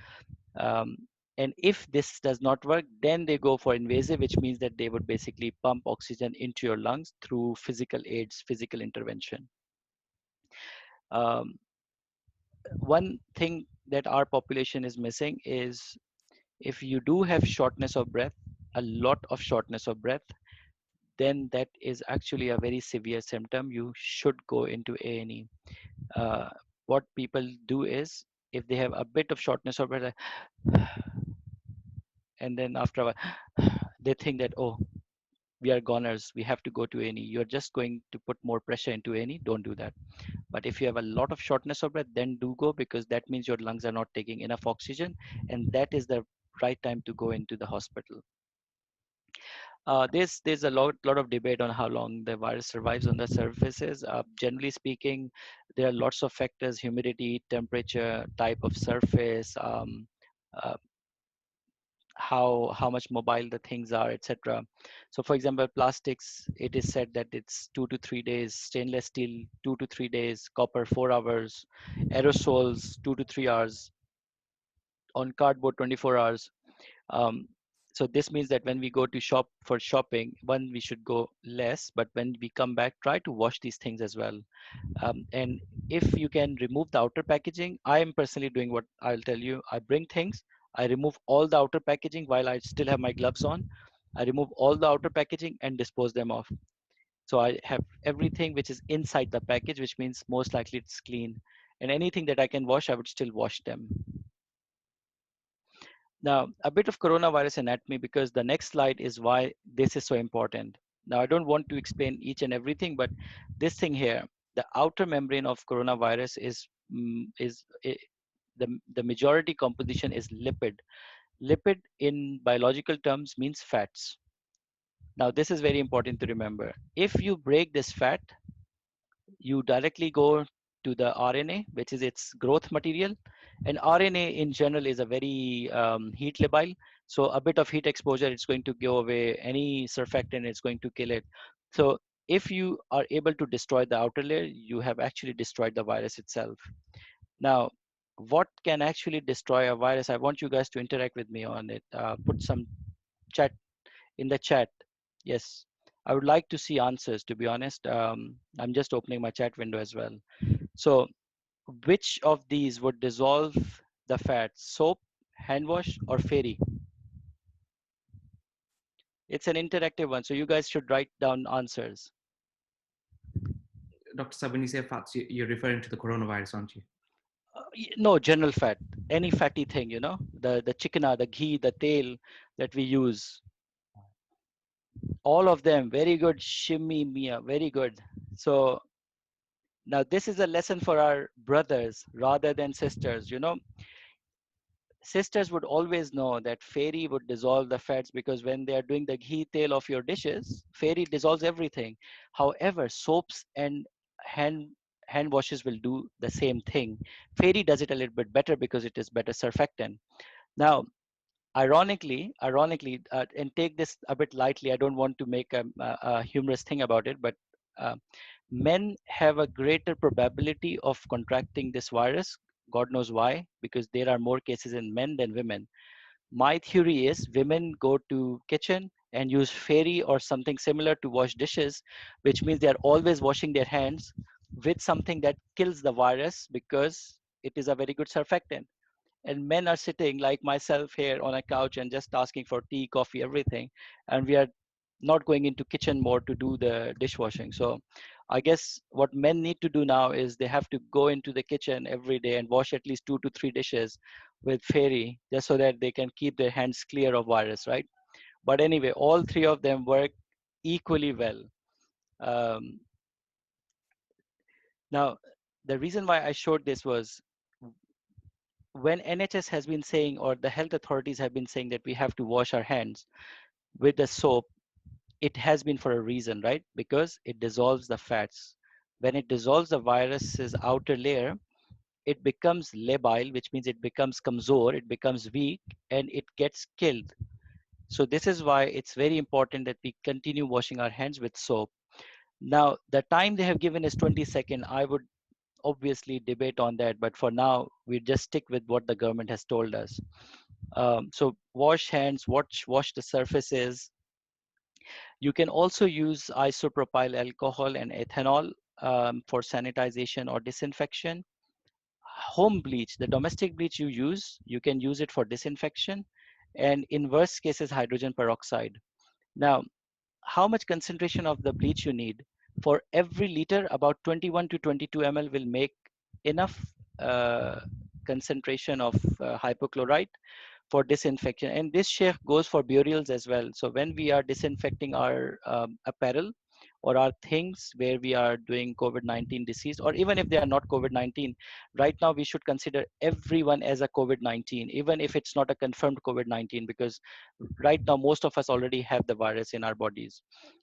Um, and if this does not work, then they go for invasive, which means that they would basically pump oxygen into your lungs through physical aids, physical intervention. Um, One thing that our population is missing is, if you do have shortness of breath, a lot of shortness of breath, then that is actually a very severe symptom. You should go into A&E. What people do is, if they have a bit of shortness of breath, and then after a while, they think that, oh, we are goners, we have to go to A&E. You're just going to put more pressure into A&E. Don't do that. But if you have a lot of shortness of breath, then do go, because that means your lungs are not taking enough oxygen, and that is the right time to go into the hospital. There's a lot of debate on how long the virus survives on the surfaces. Generally speaking, there are lots of factors: humidity, temperature, type of surface, uh, how much mobile the things are, etc. So for example, plastics, it is said that it's 2 to 3 days; stainless steel 2 to 3 days; copper 4 hours; aerosols 2 to 3 hours; on cardboard 24 hours. um, so this means that when we go to shop for shopping, one, we should go less, but when we come back, try to wash these things as well. And if you can remove the outer packaging, I am personally doing what I'll tell you. I bring things, I remove all the outer packaging while I still have my gloves on. I remove all the outer packaging and dispose them off. So I have everything which is inside the package, which means most likely it's clean. and anything that I can wash, I would still wash them. Now, a bit of coronavirus anatomy, because the next slide is why this is so important. Now, I don't want to explain each and everything, but this thing here, the outer membrane of coronavirus the majority composition is lipid. Lipid in biological terms means fats. Now, this is very important to remember. If you break this fat, you directly go to the RNA, which is its growth material. And RNA in general is a very heat labile. So a bit of heat exposure, it's going to go away. Any surfactant, it's going to kill it. So if you are able to destroy the outer layer, you have actually destroyed the virus itself. Now, what can actually destroy a virus? I want you guys to interact with me on it. Put some chat in the chat. Yes, I would like to see answers, to be honest. I'm just opening my chat window as well. So which of these would dissolve the fat? Soap, hand wash, or fairy? It's an interactive one, so you guys should write down answers. Dr. Sab, when you say fats, you're referring to the coronavirus, aren't you? No, general fat, any fatty thing, you know, the chickena, the ghee, the tail that we use. All of them, very good, shimmy Mia, very good. So now this is a lesson for our brothers rather than sisters. You know, sisters would always know that fairy would dissolve the fats because when they are doing the ghee tail of your dishes, fairy dissolves everything. However, soaps and hand hand washes will do the same thing. Fairy does it a little bit better because it is better surfactant. Now, ironically, and take this a bit lightly, I don't want to make a humorous thing about it, but uh, men have a greater probability of contracting this virus. God knows why, because there are more cases in men than women. My theory is women go to kitchen and use fairy or something similar to wash dishes, which means they are always washing their hands with something that kills the virus because it is a very good surfactant. And men are sitting like myself here on a couch and just asking for tea, coffee, everything, and we are not going into kitchen more to do the dishwashing. So I guess what men need to do now is they have to go into the kitchen every day and wash at least 2 to 3 dishes with fairy, just so that they can keep their hands clear of virus, right? But anyway, all three of them work equally well. um, Now, the reason why I showed this was when NHS has been saying, or the health authorities have been saying, that we have to wash our hands with the soap, it has been for a reason, right? Because it dissolves the fats. When it dissolves the virus's outer layer, it becomes labile, which means it becomes kamzor, it becomes weak, and it gets killed. So this is why it's very important that we continue washing our hands with soap. Now, the time they have given is 20 seconds. I would obviously debate on that, but for now, we just stick with what the government has told us. So wash hands, wash the surfaces. You can also use isopropyl alcohol and ethanol for sanitization or disinfection. Home bleach, the domestic bleach you can use it for disinfection, and in worst cases, hydrogen peroxide. Now, how much concentration of the bleach you need? For every liter, about 21 to 22 ml will make enough uh, concentration of hypochlorite for disinfection. And this sheikh goes for burials as well. So when we are disinfecting our apparel or our things where we are doing COVID-19 disease, or even if they are not COVID-19, right now we should consider everyone as a COVID-19, even if it's not a confirmed COVID-19, because right now most of us already have the virus in our bodies.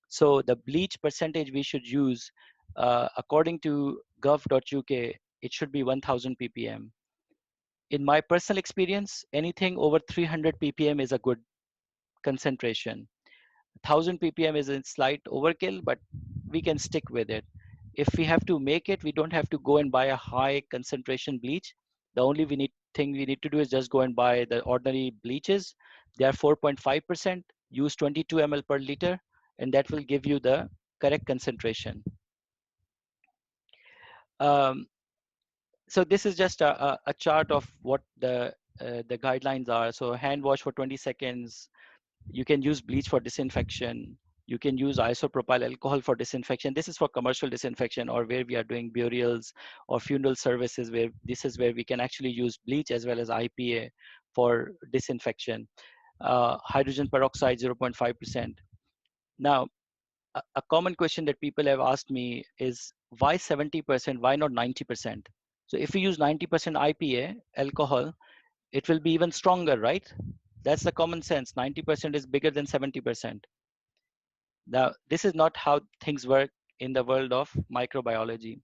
So the bleach percentage we should use, according to gov.uk, it should be 1000 ppm. In my personal experience, anything over 300 ppm is a good concentration. 1000 ppm is a slight overkill, but we can stick with it. If we have to make it, we don't have to go and buy a high concentration bleach. The only thing we need to do is just go and buy the ordinary bleaches. They are 4.5%, use 22 ml per liter, and that will give you the correct concentration. Um, so this is just a chart of what the guidelines are. So hand wash for 20 seconds. You can use bleach for disinfection. You can use isopropyl alcohol for disinfection. This is for commercial disinfection, or where we are doing burials or funeral services, where this is where we can actually use bleach as well as IPA for disinfection. Hydrogen peroxide 0.5%. Now, a common question that people have asked me is, why 70%? Why not 90%? So if we use 90% IPA alcohol, it will be even stronger, right? That's the common sense. 90% is bigger than 70%. Now, this is not how things work in the world of microbiology.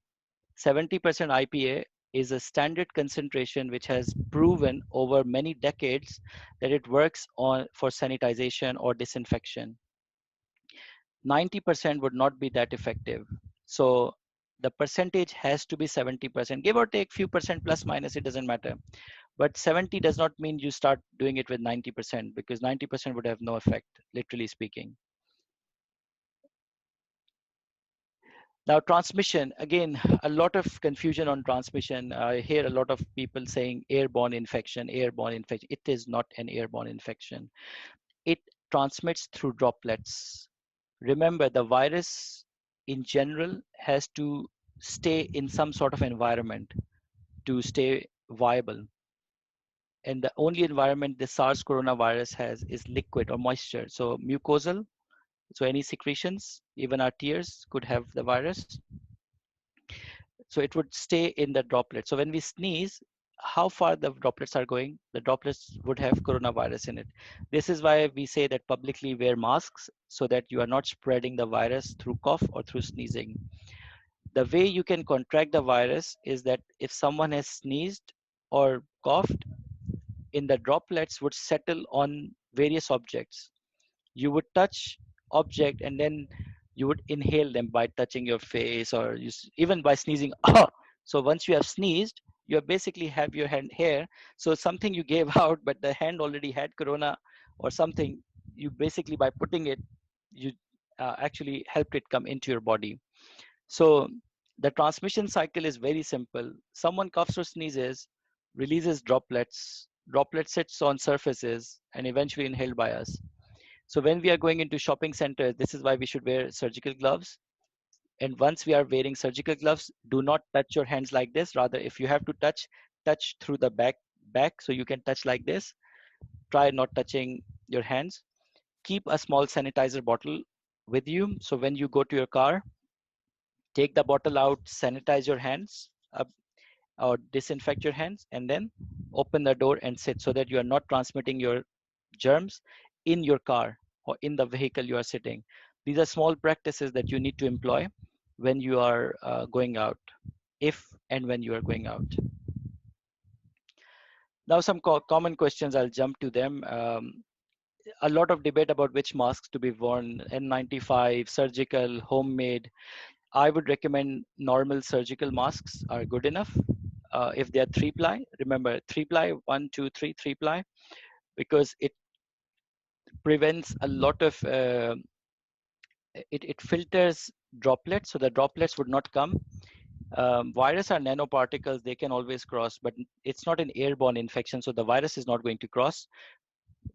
70% IPA is a standard concentration which has proven over many decades that it works for sanitization or disinfection. 90% would not be that effective. So the percentage has to be 70%, give or take few percent plus minus, it doesn't matter. But 70 does not mean you start doing it with 90%, because 90% would have no effect, literally speaking. Now, transmission, again, a lot of confusion on transmission. I hear a lot of people saying airborne infection, airborne infection. It is not an airborne infection. It transmits through droplets. Remember, the virus in general has to stay in some sort of environment to stay viable. And the only environment the SARS coronavirus has is liquid or moisture. So mucosal, so any secretions, even our tears could have the virus. So it would stay in the droplet. So when we sneeze, how far the droplets are going, the droplets would have coronavirus in it. This is why we say that publicly wear masks, so that you are not spreading the virus through cough or through sneezing. The way you can contract the virus is that if someone has sneezed or coughed, in the droplets would settle on various objects. You would touch object and then you would inhale them by touching your face, or even by sneezing. So once you have sneezed, you basically have your hand here. So something you gave out, but the hand already had corona or something. You basically, by putting it, you actually helped it come into your body. So the transmission cycle is very simple. Someone coughs or sneezes, releases droplets. Droplet sits on surfaces and eventually inhaled by us. So when we are going into shopping centers, this is why we should wear surgical gloves. And once we are wearing surgical gloves, do not touch your hands like this. Rather, if you have to touch through the back, so you can touch like this. Try not touching your hands. Keep a small sanitizer bottle with you. So when you go to your car, take the bottle out, sanitize your hands, or disinfect your hands, and then open the door and sit, so that you are not transmitting your germs in your car or in the vehicle you are sitting. These are small practices that you need to employ when you are going out, if and when you are going out. Now, some common questions, I'll jump to them. A lot of debate about which masks to be worn, N95, surgical, homemade. I would recommend normal surgical masks are good enough. If they are 3-ply, remember 3-ply, 1, 2, 3, 3-ply, because it prevents a lot of, it filters droplets, so the droplets would not come. Virus are nanoparticles, they can always cross, but it's not an airborne infection, so the virus is not going to cross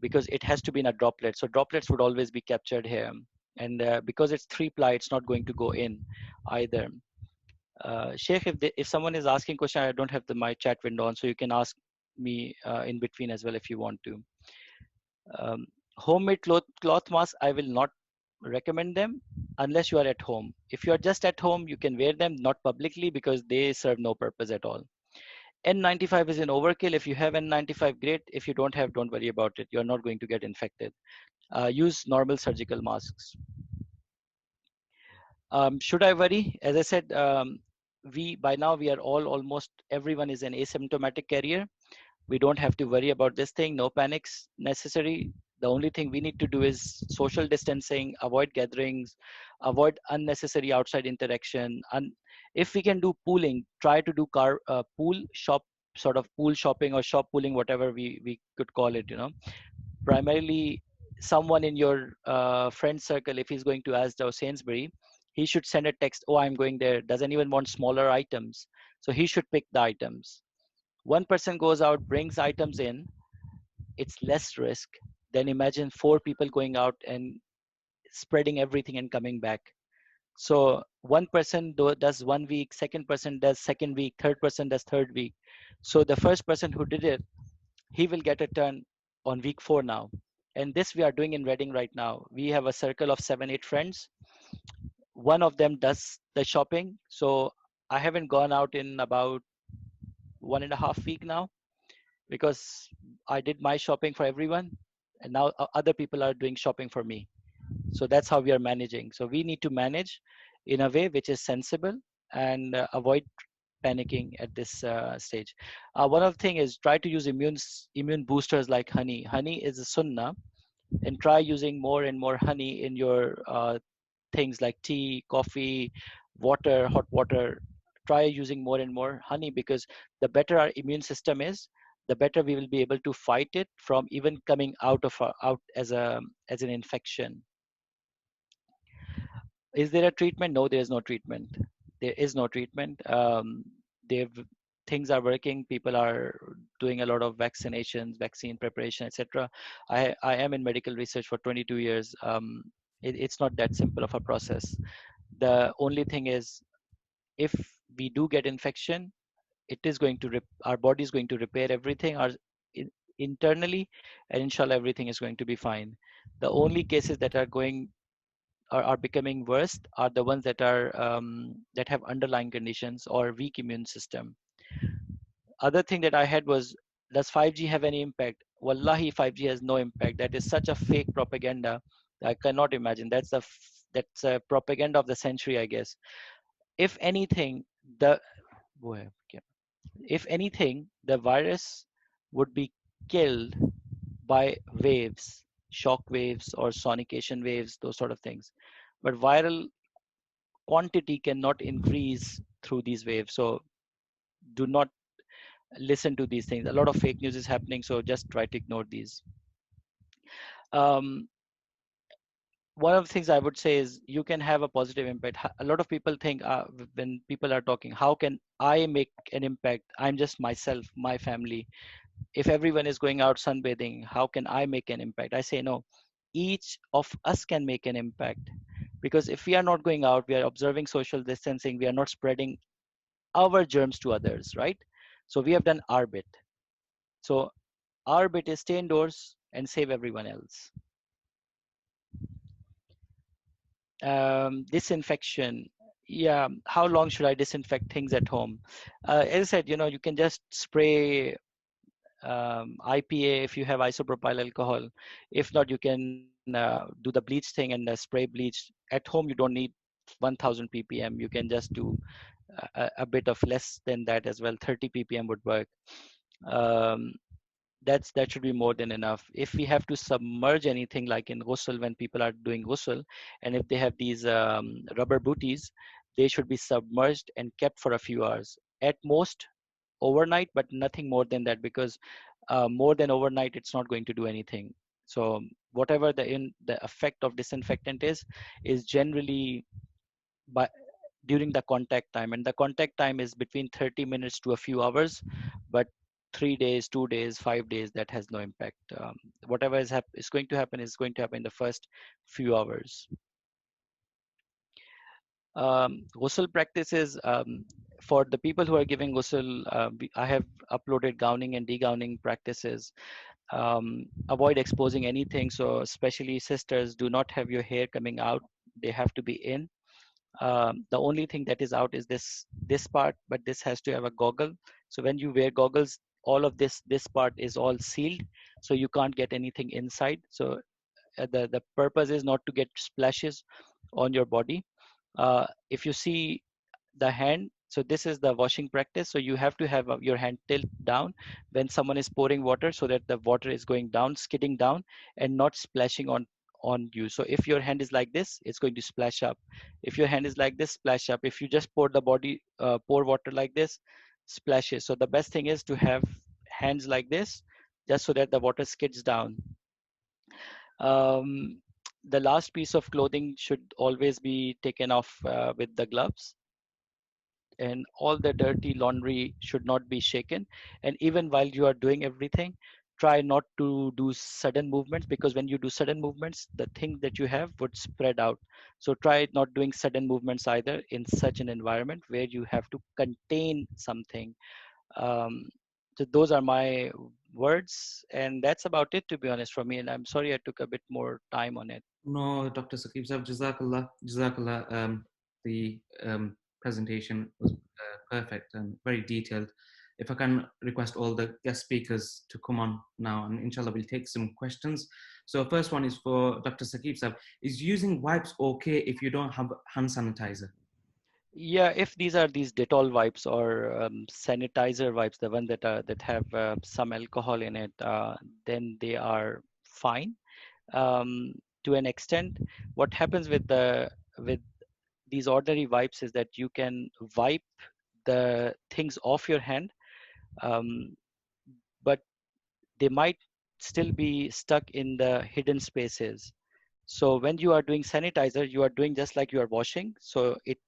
because it has to be in a droplet. So droplets would always be captured here. And because it's 3-ply, it's not going to go in either. Sheikh, if someone is asking question, I don't have my chat window on, so you can ask me in between as well if you want to. Homemade cloth masks, I will not recommend them unless you are at home. If you are just at home, you can wear them, not publicly, because they serve no purpose at all. N95 is an overkill. If you have N95, great. If you don't have, don't worry about it. You're not going to get infected. Use normal surgical masks. Should I worry? As I said, by now we are almost everyone is an asymptomatic carrier. We don't have to worry about this thing. No panics necessary. The only thing we need to do is social distancing, avoid gatherings, avoid unnecessary outside interaction. And if we can do pooling, try to do pool shop, sort of pool shopping or shop pooling, whatever we could call it, primarily someone in your friend circle, if he's going to Asda or Sainsbury, he should send a text, oh, I'm going there. Does anyone want smaller items? So he should pick the items. One person goes out, brings items in, it's less risk than imagine 4 people going out and spreading everything and coming back. So one person does 1 week, second person does second week, third person does third week. So the first person who did it, he will get a turn on week 4 now. And this we are doing in Reading right now. We have a circle of 7, 8 friends. One of them does the shopping. So I haven't gone out in about 1.5 weeks now, because I did my shopping for everyone, and now other people are doing shopping for me. So that's how we are managing. So we need to manage in a way which is sensible, and avoid panicking at this stage. One of the thing is, try to use immune boosters like honey. Honey is a sunnah, and try using more and more honey in your things like tea, coffee, water, hot water. Try using more and more honey, because the better our immune system is, the better we will be able to fight it from even coming out as an infection. Is there a treatment? No, there is no treatment. There is no treatment. They've Things are working. People are doing a lot of vaccinations, vaccine preparation, etc. I am in medical research for 22 years. It's not that simple of a process. The only thing is, if we do get infection, it is going to our body is going to repair everything internally, and inshallah everything is going to be fine. The only cases that are becoming worse are the ones that have underlying conditions or weak immune system. Other thing that I had was, does 5G have any impact? Wallahi, 5G has no impact. That is such a fake propaganda. I cannot imagine. That's a propaganda of the century, I guess. If anything, the if anything, the virus would be killed by waves, shock waves or sonication waves, those sort of things. But viral quantity cannot increase through these waves. So do not listen to these things. A lot of fake news is happening, so just try to ignore these. Um, One of the things I would say is, you can have a positive impact. A lot of people think, when people are talking, how can I make an impact? I'm just myself, my family. If everyone is going out sunbathing, how can I make an impact? I say no. Each of us can make an impact, because if we are not going out, we are observing social distancing, we are not spreading our germs to others, right? So we have done our bit. So our bit is stay indoors and save everyone else. Disinfection. Yeah, how long should I disinfect things at home? As I said, you can just spray IPA if you have isopropyl alcohol. If not, you can do the bleach thing and spray bleach. At home, you don't need 1000 ppm. You can just do a bit of less than that as well. 30 ppm would work. Um, that should be more than enough. If we have to submerge anything, like in ghusl, when people are doing ghusl, and if they have these rubber booties, they should be submerged and kept for a few hours, at most overnight, but nothing more than that, because more than overnight, it's not going to do anything. So whatever the effect of disinfectant is generally by during the contact time, and the contact time is between 30 minutes to a few hours. But 3 days, 2 days, 5 days, that has no impact. Whatever is going to happen is going to happen in the first few hours. Ghusl practices, for the people who are giving ghusl, I have uploaded gowning and degowning practices. Avoid exposing anything. So especially sisters, do not have your hair coming out. They have to be in. The only thing that is out is this part, but this has to have a goggle. So when you wear goggles, all of this part is all sealed, so you can't get anything inside. So the purpose is not to get splashes on your body. If you see the hand, so this is the washing practice. So you have to have your hand tilt down when someone is pouring water, so that the water is going down, skidding down, and not splashing on you. So if your hand is like this, it's going to splash up. If your hand is like this, splash up. If you just pour water like this, splashes. So the best thing is to have hands like this, just so that the water skids down. um, the last piece of clothing should always be taken off with the gloves, and all the dirty laundry should not be shaken. And even while you are doing everything, try not to do sudden movements, because when you do sudden movements, the thing that you have would spread out. So try not doing sudden movements either in such an environment where you have to contain something. um, so those are my words, and that's about it, to be honest, from me. And I'm sorry I took a bit more time on it. No, Dr. Saqib Sahab, Jazakallah. Jazakallah. The presentation was perfect and very detailed. If I can request all the guest speakers to come on now, and inshallah we'll take some questions. So first one is for Dr. Saqib Sahab. Is using wipes okay if you don't have hand sanitizer? Yeah, if these are these Dettol wipes or sanitizer wipes, the one that have some alcohol in it, then they are fine um, to an extent. What happens with these ordinary wipes is that you can wipe the things off your hand, um, but they might still be stuck in the hidden spaces. So when you are doing sanitizer, you are doing just like you are washing. So it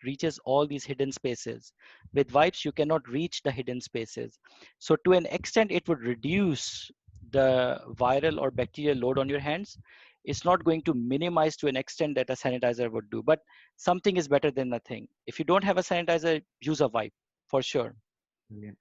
reaches all these hidden spaces. With wipes, you cannot reach the hidden spaces. So to an extent, it would reduce the viral or bacterial load on your hands. It's not going to minimize to an extent that a sanitizer would do, but something is better than nothing. If you don't have a sanitizer, use a wipe for sure. Brilliant.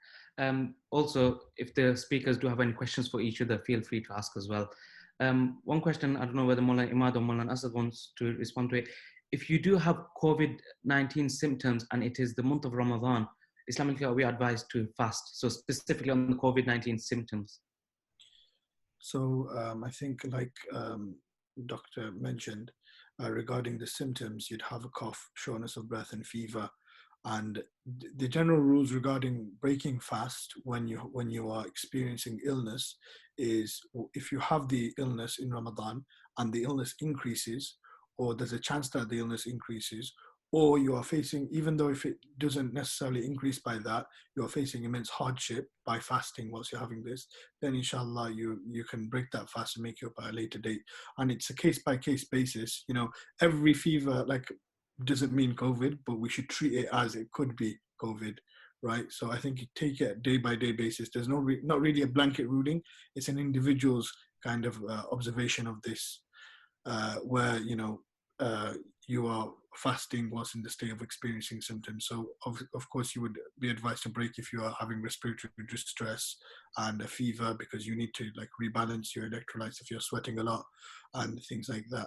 Also, if the speakers do have any questions for each other, feel free to ask as well. One question, I don't know whether Maulana Imad or Maulana Asad wants to respond to it. If you do have COVID-19 symptoms and it is the month of Ramadan, Islamically, are we advised to fast? So specifically on the COVID-19 symptoms. So I think, like Doctor mentioned, regarding the symptoms, you'd have a cough, shortness of breath, and fever. And the general rules regarding breaking fast when you are experiencing illness is, if you have the illness in Ramadan and the illness increases, or there's a chance that the illness increases, or you are facing, even though if it doesn't necessarily increase by that, you're facing immense hardship by fasting whilst you're having this, then inshallah you can break that fast and make it up at a later date. And it's a case by case basis. Every fever doesn't mean COVID, but we should treat it as it could be COVID, right? So I think you take it day by day basis. There's not really a blanket ruling. It's an individual's kind of observation of this, where you are fasting whilst in the state of experiencing symptoms. So of course you would be advised to break if you are having respiratory distress and a fever, because you need to rebalance your electrolytes if you're sweating a lot and things like that.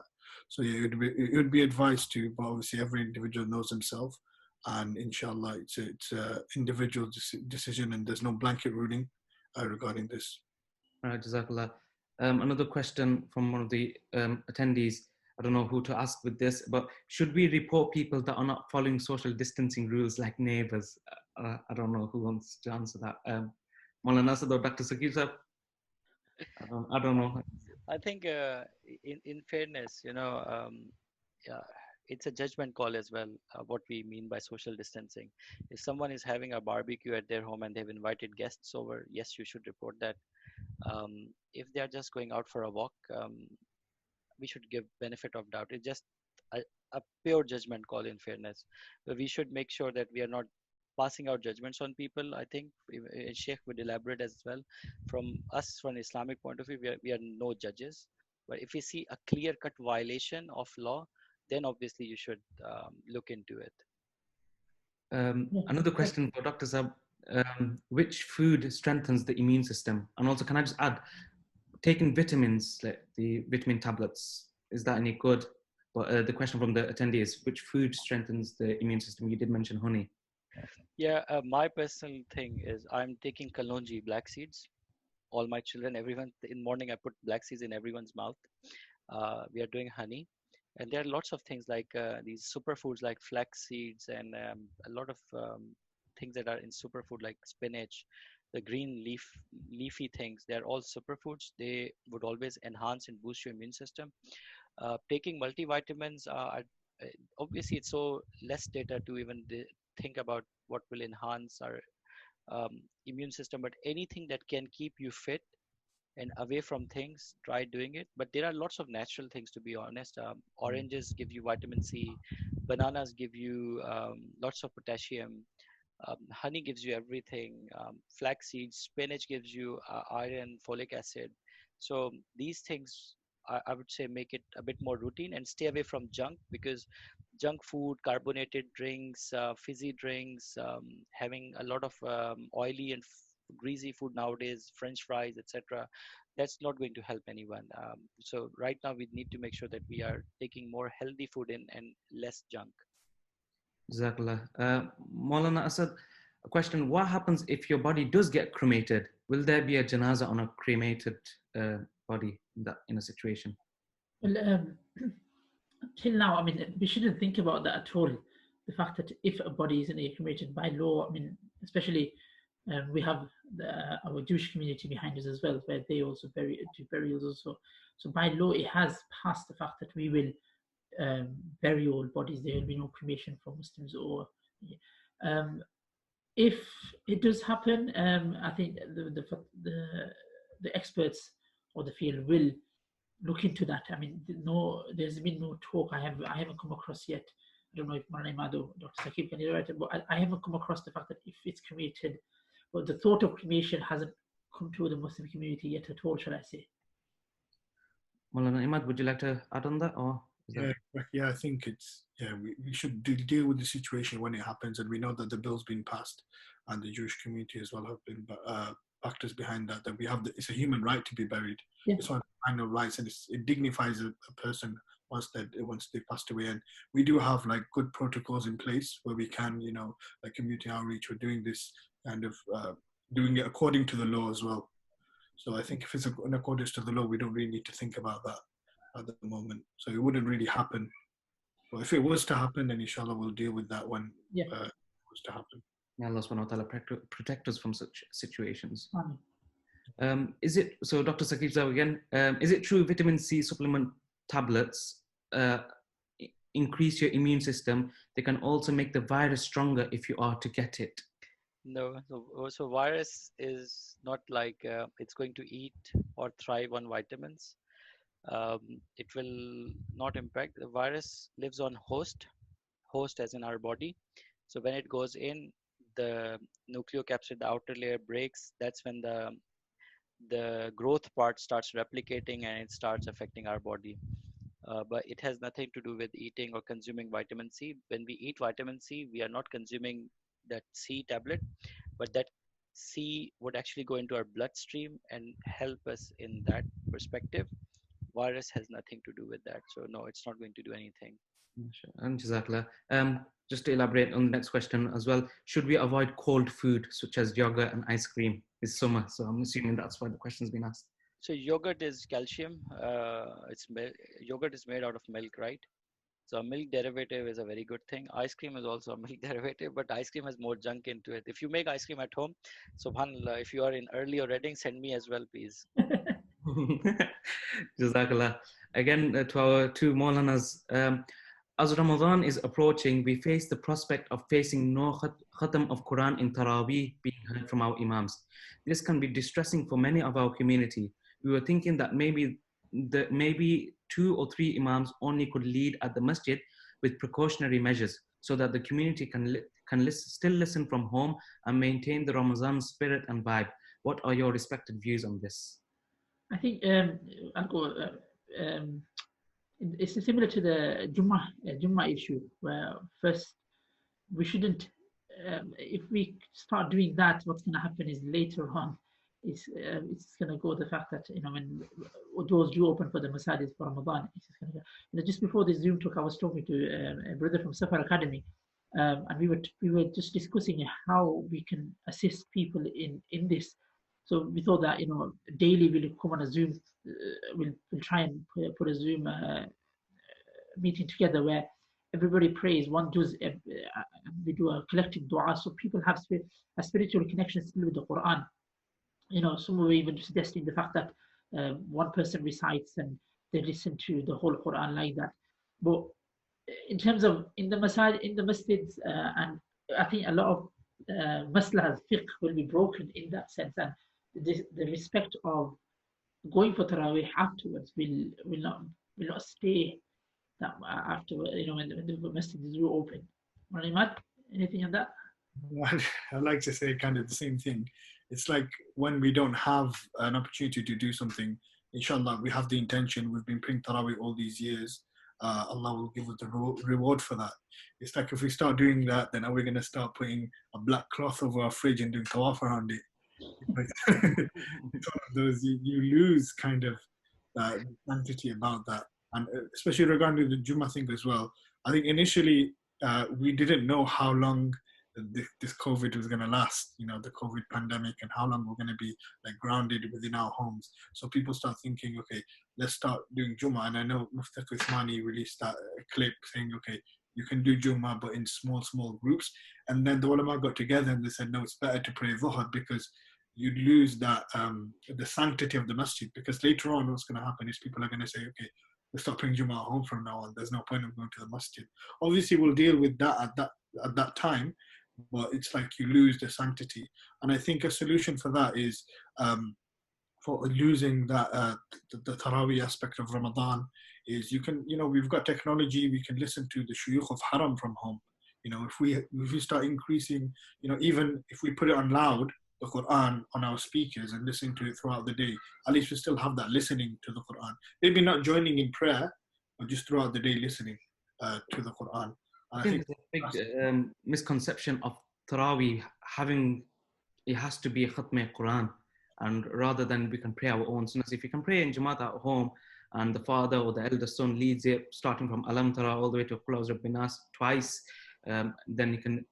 So yeah, it would be advised to, but obviously every individual knows himself, and inshallah it's a individual decision, and there's no blanket ruling regarding this. Jazakallah. Another question from one of the attendees. I don't know who to ask with this, but should we report people that are not following social distancing rules, like neighbors? I don't know who wants to answer that. Maulana Asad or Dr. Saqib Sahab? I don't know. I think in fairness, yeah, it's a judgment call as well, what we mean by social distancing. If someone is having a barbecue at their home and they've invited guests over, yes, you should report that. If they are just going out for a walk, we should give benefit of doubt. It's just a, a pure judgment call, in fairness. But we should make sure that we are not passing out judgments on people. I think Sheikh would elaborate as well. From us, from an Islamic point of view, we are no judges. But if we see a clear-cut violation of law, then obviously you should look into it. Another question for Dr. Sahab. Which food strengthens the immune system? And also, can I just add, taking vitamins, like the vitamin tablets, is that any good? But the question from the attendee is, which food strengthens the immune system? You did mention honey. Yeah, my personal thing is I'm taking kalonji, black seeds. All my children, everyone, in morning I put black seeds in everyone's mouth. We are doing honey. And there are lots of things like these superfoods like flax seeds and a lot of things that are in superfood like spinach, the green leafy things. They're all superfoods. They would always enhance and boost your immune system. Taking multivitamins, obviously it's so less data to even think about what will enhance our immune system, but anything that can keep you fit and away from things, try doing it. But there are lots of natural things, to be honest. Oranges give you vitamin C, bananas give you lots of potassium, Honey gives you everything. Flax seeds, spinach gives you iron, folic acid. So these things, I would say, make it a bit more routine and stay away from junk, because junk food, carbonated drinks, fizzy drinks, having a lot of oily and greasy food nowadays, French fries, etc. That's not going to help anyone. So right now we need to make sure that we are taking more healthy food in and less junk. Jazakallah. Maulana Asad, a question: what happens if your body does get cremated? Will there be a janazah on a cremated body in a situation? Well, till now, I mean, we shouldn't think about that at all. The fact that if a body isn't cremated by law, I mean, especially we have our Jewish community behind us as well, where they also do burials also. So by law, it has passed the fact that we will bury all bodies. There will be no cremation for Muslims. Or if it does happen, I think the experts or the field will look into that. I mean, there's been no talk. I haven't come across yet. I don't know if Maulana Imad or Dr. Saqib can elaborate, but I haven't come across the fact that if it's cremated, but the thought of cremation hasn't come to the Muslim community yet at all, shall I say? Maulana Imad, would you like to add on that, or? Yeah, I think we should deal with the situation when it happens, and we know that the bill's been passed, and the Jewish community as well have been backed us behind that. That we have it's a human right to be buried. Yeah. It's one of the final rights, and it dignifies a person once they passed away. And we do have like good protocols in place where we can, like community outreach. We're doing this kind of doing it according to the law as well. So I think if it's in accordance to the law, we don't really need to think about that at the moment. So it wouldn't really happen. But if it was to happen, then inshallah we'll deal with that when it was to happen. May Allah subhanahu wa ta'ala protect us from such situations. Amen. So Dr. Saqib again, is it true vitamin C supplement tablets increase your immune system? They can also make the virus stronger if you are to get it. No, so virus is not like it's going to eat or thrive on vitamins. It will not impact. The virus lives on host as in our body. So when it goes in, the nucleocapsid, the outer layer breaks. That's when the growth part starts replicating and it starts affecting our body. But it has nothing to do with eating or consuming vitamin C. When we eat vitamin C, we are not consuming that C tablet, but that C would actually go into our bloodstream and help us in that perspective. Virus has nothing to do with that. So no, it's not going to do anything. And Jazakallah. Just to elaborate on the next question as well, should we avoid cold food such as yogurt and ice cream? It's summer, so I'm assuming that's why the question's been asked. So yogurt is calcium. Yogurt is made out of milk, right? So a milk derivative is a very good thing. Ice cream is also a milk derivative, but ice cream has more junk into it. If you make ice cream at home, subhanallah, if you are in early or Reading, send me as well, please. Jazakallah. Again, to our two Maulanas, as Ramadan is approaching, we face the prospect of facing no khatam of Quran in Taraweeh being heard from our Imams. This can be distressing for many of our community. We were thinking that maybe 2 or 3 Imams only could lead at the masjid with precautionary measures so that the community can still listen from home and maintain the Ramadan spirit and vibe. What are your respective views on this? I think I'll go. It's similar to the Jummah issue, where first we shouldn't. If we start doing that, what's going to happen is later on, it's going to go the fact that when doors do open for the masajid for Ramadan, it's just going to go. Just before this Zoom talk, I was talking to a brother from Safar Academy, and we were just discussing how we can assist people in this. So we thought that daily we'll come on a Zoom, we'll try and put a Zoom meeting together where everybody prays. One does, we do a collective dua, so people have a spiritual connection still with the Quran. Some were even suggesting the fact that one person recites and they listen to the whole Quran like that. But in terms of in the masjids, and I think a lot of maslahas fiqh will be broken in that sense, and the respect of going for Taraweeh afterwards will not stay that after when the masjid is reopened. Imad, anything on that? I like to say kind of the same thing. It's like when we don't have an opportunity to do something, inshallah, we have the intention, we've been praying Taraweeh all these years, Allah will give us the reward for that. It's like if we start doing that, then are we going to start putting a black cloth over our fridge and doing tawaf around it? It's one of those, you lose kind of sanctity about that. And especially regarding the Jummah thing as well. I think initially we didn't know how long this COVID was going to last, the COVID pandemic, and how long we're going to be like grounded within our homes. So people start thinking, okay, let's start doing Jummah. And I know Mufti Usmani released that clip saying, okay, you can do Jummah, but in small groups. And then the ulama got together and they said, no, it's better to pray Dhuhr because you lose that the sanctity of the masjid. Because later on, what's going to happen is people are going to say, okay, we'll stop praying Jummah at home from now on. There's no point of going to the masjid. Obviously, we'll deal with that at that time, but it's like you lose the sanctity. And I think a solution for that is for losing that the Taraweeh aspect of Ramadan is you can, we've got technology, we can listen to the shuyukh of Haram from home. If we start increasing, even if we put it on loud, the Quran on our speakers and listening to it throughout the day, at least we still have that listening to the Quran. Maybe not joining in prayer, but just throughout the day listening to the Quran. I think there's a big misconception of Taraweeh it has to be a Khatm Quran, and rather than we can pray our own sunnahs. If you can pray in Jamaat at home and the father or the eldest son leads it, starting from Alam Tara all the way to Qul A'udhu Birabbin Nas twice, then you can,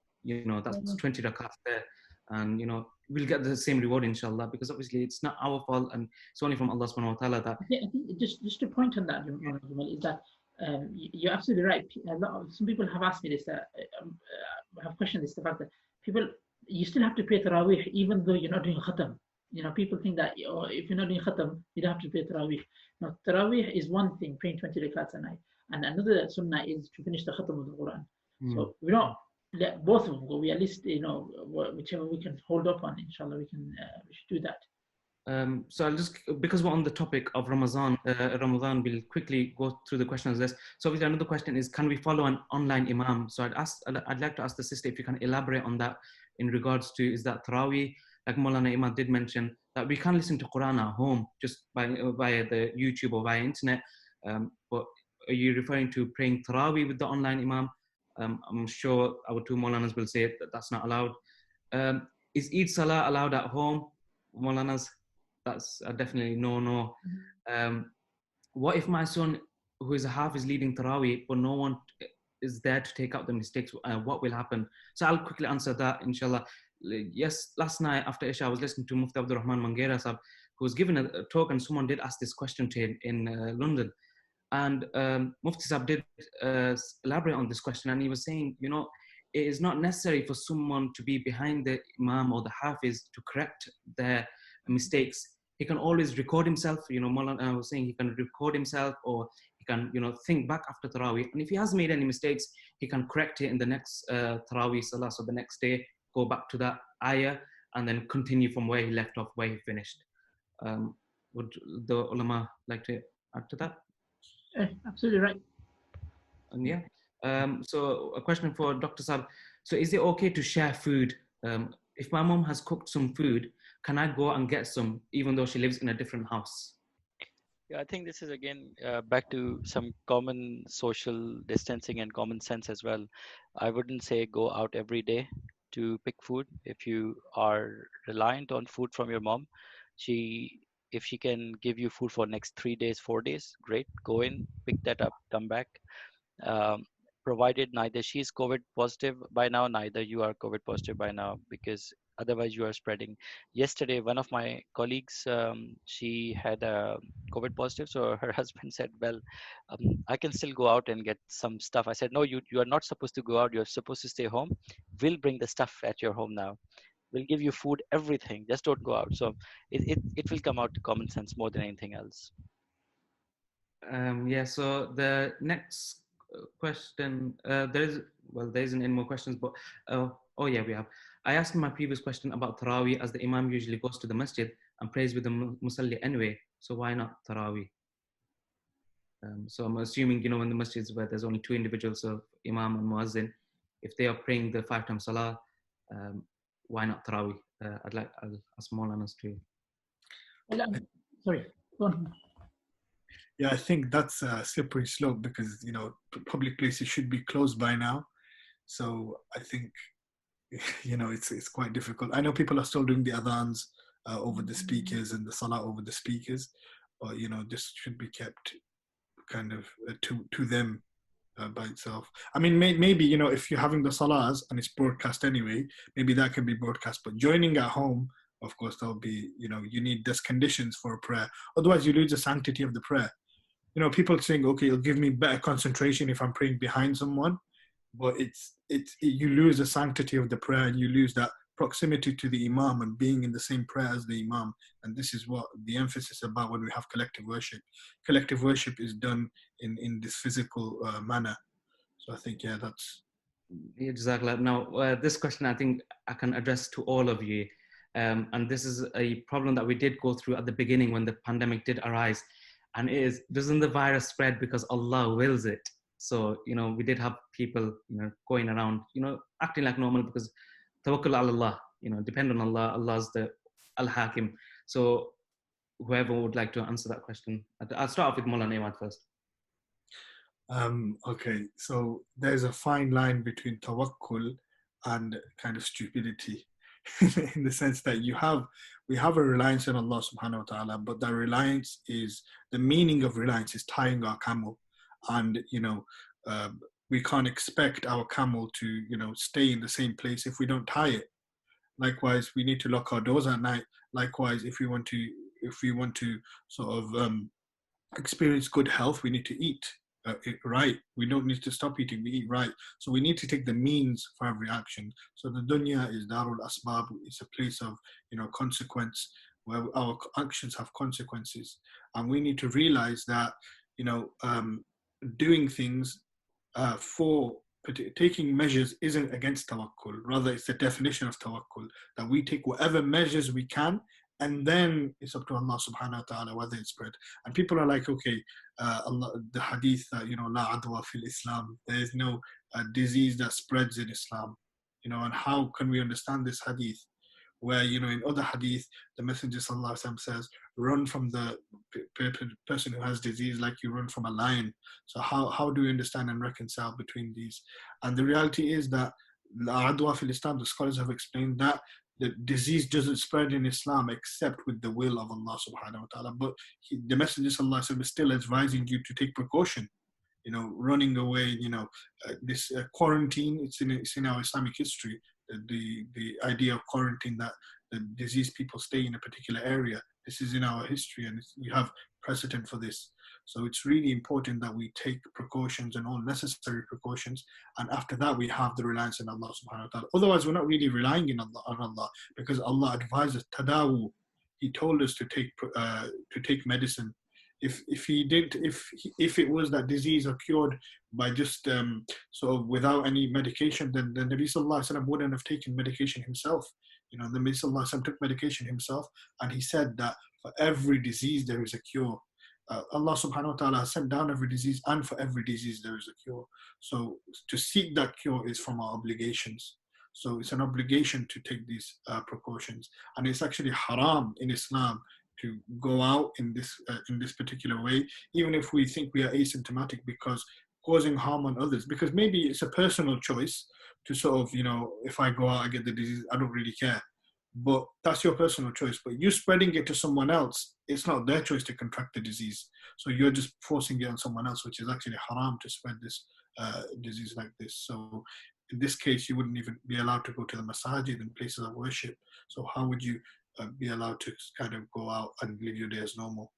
that's 20 rakats there. And, we'll get the same reward, inshallah, because obviously it's not our fault and it's only from Allah subhanahu wa ta'ala that. I think just to point on that, is that you're absolutely right. Some people have asked me this, have questioned this, the fact that you still have to pray Taraweeh even though you're not doing Khatam. People think that if you're not doing Khatam, you don't have to pray Taraweeh. Now, Taraweeh is one thing, praying 20 rakats a night. And another sunnah is to finish the Khatam of the Quran. So we don't let both of them go. We at least, whichever we can hold up on, inshallah, we should do that. So I'll just, because we're on the topic of Ramadan, we'll quickly go through the questions list. So obviously another question is, can we follow an online imam? So I'd like to ask the sister if you can elaborate on that in regards to, is that Taraweeh, like Maulana Imad did mention, that we can listen to Quran at home just via the YouTube or via internet. But are you referring to praying Taraweeh with the online imam? I'm sure our two Maulanas will say that that's not allowed. Is Eid Salah allowed at home, Maulanas? That's definitely no. What if my son, who is a half, is leading Taraweeh, but no one is there to take out the mistakes? What will happen? So I'll quickly answer that, inshallah. Yes, last night after Isha, I was listening to Mufti Abdul Rahman Manghera Sahab, who was given a talk, and someone did ask this question to him in London. And Mufti Sahab did elaborate on this question, and he was saying, it is not necessary for someone to be behind the imam or the hafiz to correct their mistakes. He can always record himself. Maulana was saying he can record himself, or he can, think back after Taraweeh. And if he has made any mistakes, he can correct it in the next Taraweeh Salah. So the next day, go back to that ayah and then continue from where he left off, where he finished. Would the ulama like to add to that? Absolutely right. And yeah. So a question for Dr. Saab. So is it okay to share food? If my mom has cooked some food, can I go and get some, even though she lives in a different house? Yeah, I think this is again back to some common social distancing and common sense as well. I wouldn't say go out every day to pick food. If you are reliant on food from your mom, if she can give you food for next 3 days, 4 days, great. Go in, pick that up, come back. Provided neither she's COVID positive by now, neither you are COVID positive by now, because otherwise you are spreading. Yesterday, one of my colleagues, she had a COVID positive, so her husband said, well, I can still go out and get some stuff. I said, no, you are not supposed to go out. You're supposed to stay home. We'll bring the stuff at your home now. We'll give you food, everything. Just don't go out. So it will come out to common sense more than anything else. Yeah, so the next question, there isn't any more questions, but oh yeah, we have. I asked in my previous question about Taraweeh, as the Imam usually goes to the masjid and prays with the Musalli anyway, so why not Taraweeh? So I'm assuming, when the masjids where there's only two individuals, so Imam and Muazzin, if they are praying the 5-time Salah, why not Tarawih? I'll ask Maulana to. Well, sorry, go on. Yeah, I think that's a slippery slope because, public places should be closed by now. So I think, it's quite difficult. I know people are still doing the adhans over the speakers and the salah over the speakers, but, this should be kept kind of to them by itself. I mean, maybe, if you're having the salahs and it's broadcast anyway, maybe that can be broadcast. But joining at home, of course, there'll be, there's conditions for a prayer. Otherwise, you lose the sanctity of the prayer. People saying, okay, it'll give me better concentration if I'm praying behind someone, but you lose the sanctity of the prayer and you lose that proximity to the imam and being in the same prayer as the imam. And this is what the emphasis about when we have collective worship. Collective worship is done in this physical manner. So I think, yeah, that's... Exactly. Now, this question I think I can address to all of you. And this is a problem that we did go through at the beginning when the pandemic did arise. And it is, doesn't the virus spread because Allah wills it? So, we did have people, going around, acting like normal because tawakkul ala Allah, depend on Allah. Allah's the Al-Hakim. So whoever would like to answer that question. I'll start off with Maulana Imad first. Okay, so there's a fine line between tawakkul and kind of stupidity in the sense that we have a reliance on Allah subhanahu wa ta'ala, but that reliance is, the meaning of reliance is tying our camel. And, we can't expect our camel to, stay in the same place if we don't tie it. Likewise, we need to lock our doors at night. Likewise, if we want to sort of experience good health, we need to eat right. We don't need to stop eating, we eat right. So we need to take the means for every action. So the dunya is darul asbab. It's a place of, consequence, where our actions have consequences. And we need to realize that, doing things for taking measures isn't against tawakkul. Rather, it's the definition of tawakkul, that we take whatever measures we can, and then it's up to Allah subhanahu wa ta'ala whether it's spread. And people are like, okay, Allah, the hadith that, la adwa fil Islam, there is no disease that spreads in Islam. And how can we understand this hadith? Where, in other hadith, the Messenger sallallahu alaihi wasallam says, run from the person who has disease like you run from a lion. So how do we understand and reconcile between these? And the reality is that la adwa fil Islam, the scholars have explained that the disease doesn't spread in Islam except with the will of Allah subhanahu wa ta'ala. But the Messenger sallallahu alaihi wasallam is still advising you to take precaution. Running away, this quarantine, it's in our Islamic history, the idea of quarantine, that the diseased people stay in a particular area. This is in our history, and we have precedent for this. So it's really important that we take precautions and all necessary precautions. And after that, we have the reliance on Allah subhanahu wa ta'ala. Otherwise, we're not really relying on Allah, because Allah advises tadawu. He told us to take medicine. If it was that disease are cured by just sort of without any medication, then the Nabi sallallahu alaihi wasallam wouldn't have taken medication himself. The Nabi sallallahu alaihi wasallam took medication himself, and he said that for every disease there is a cure. Allah subhanahu wa ta'ala has sent down every disease, and for every disease there is a cure. So to seek that cure is from our obligations. So it's an obligation to take these precautions, and it's actually haram in Islam to go out in this particular way, even if we think we are asymptomatic, because causing harm on others. Because maybe it's a personal choice to sort of, if I go out and get the disease, I don't really care. But that's your personal choice. But you spreading it to someone else, it's not their choice to contract the disease. So you're just forcing it on someone else, which is actually haram to spread this disease like this. So in this case, you wouldn't even be allowed to go to the masajid and places of worship. So how would you be allowed to kind of go out and live your day as normal?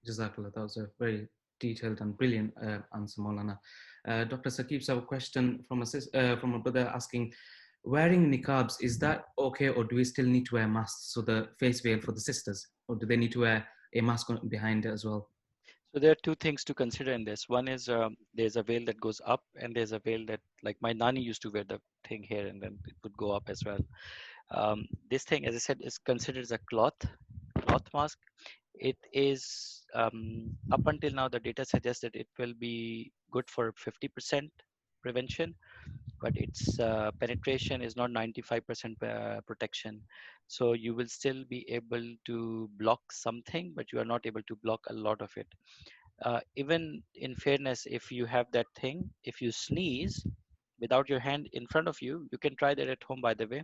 Jazakallah, that was a very detailed and brilliant answer, Maulana. Dr. Saqib, so a question from a brother asking, wearing niqabs, is that okay, or do we still need to wear masks, so the face veil for the sisters, or do they need to wear a mask behind it as well? So there are two things to consider in this. One is there's a veil that goes up, and there's a veil that, like my nani used to wear the thing here, and then it would go up as well. This thing, as I said, is considered as a cloth mask. It is up until now, the data suggests that it will be good for 50% prevention, but its penetration is not 95% protection. So you will still be able to block something, but you are not able to block a lot of it. Even in fairness, if you have that thing, if you sneeze without your hand in front of you, you can try that at home, by the way.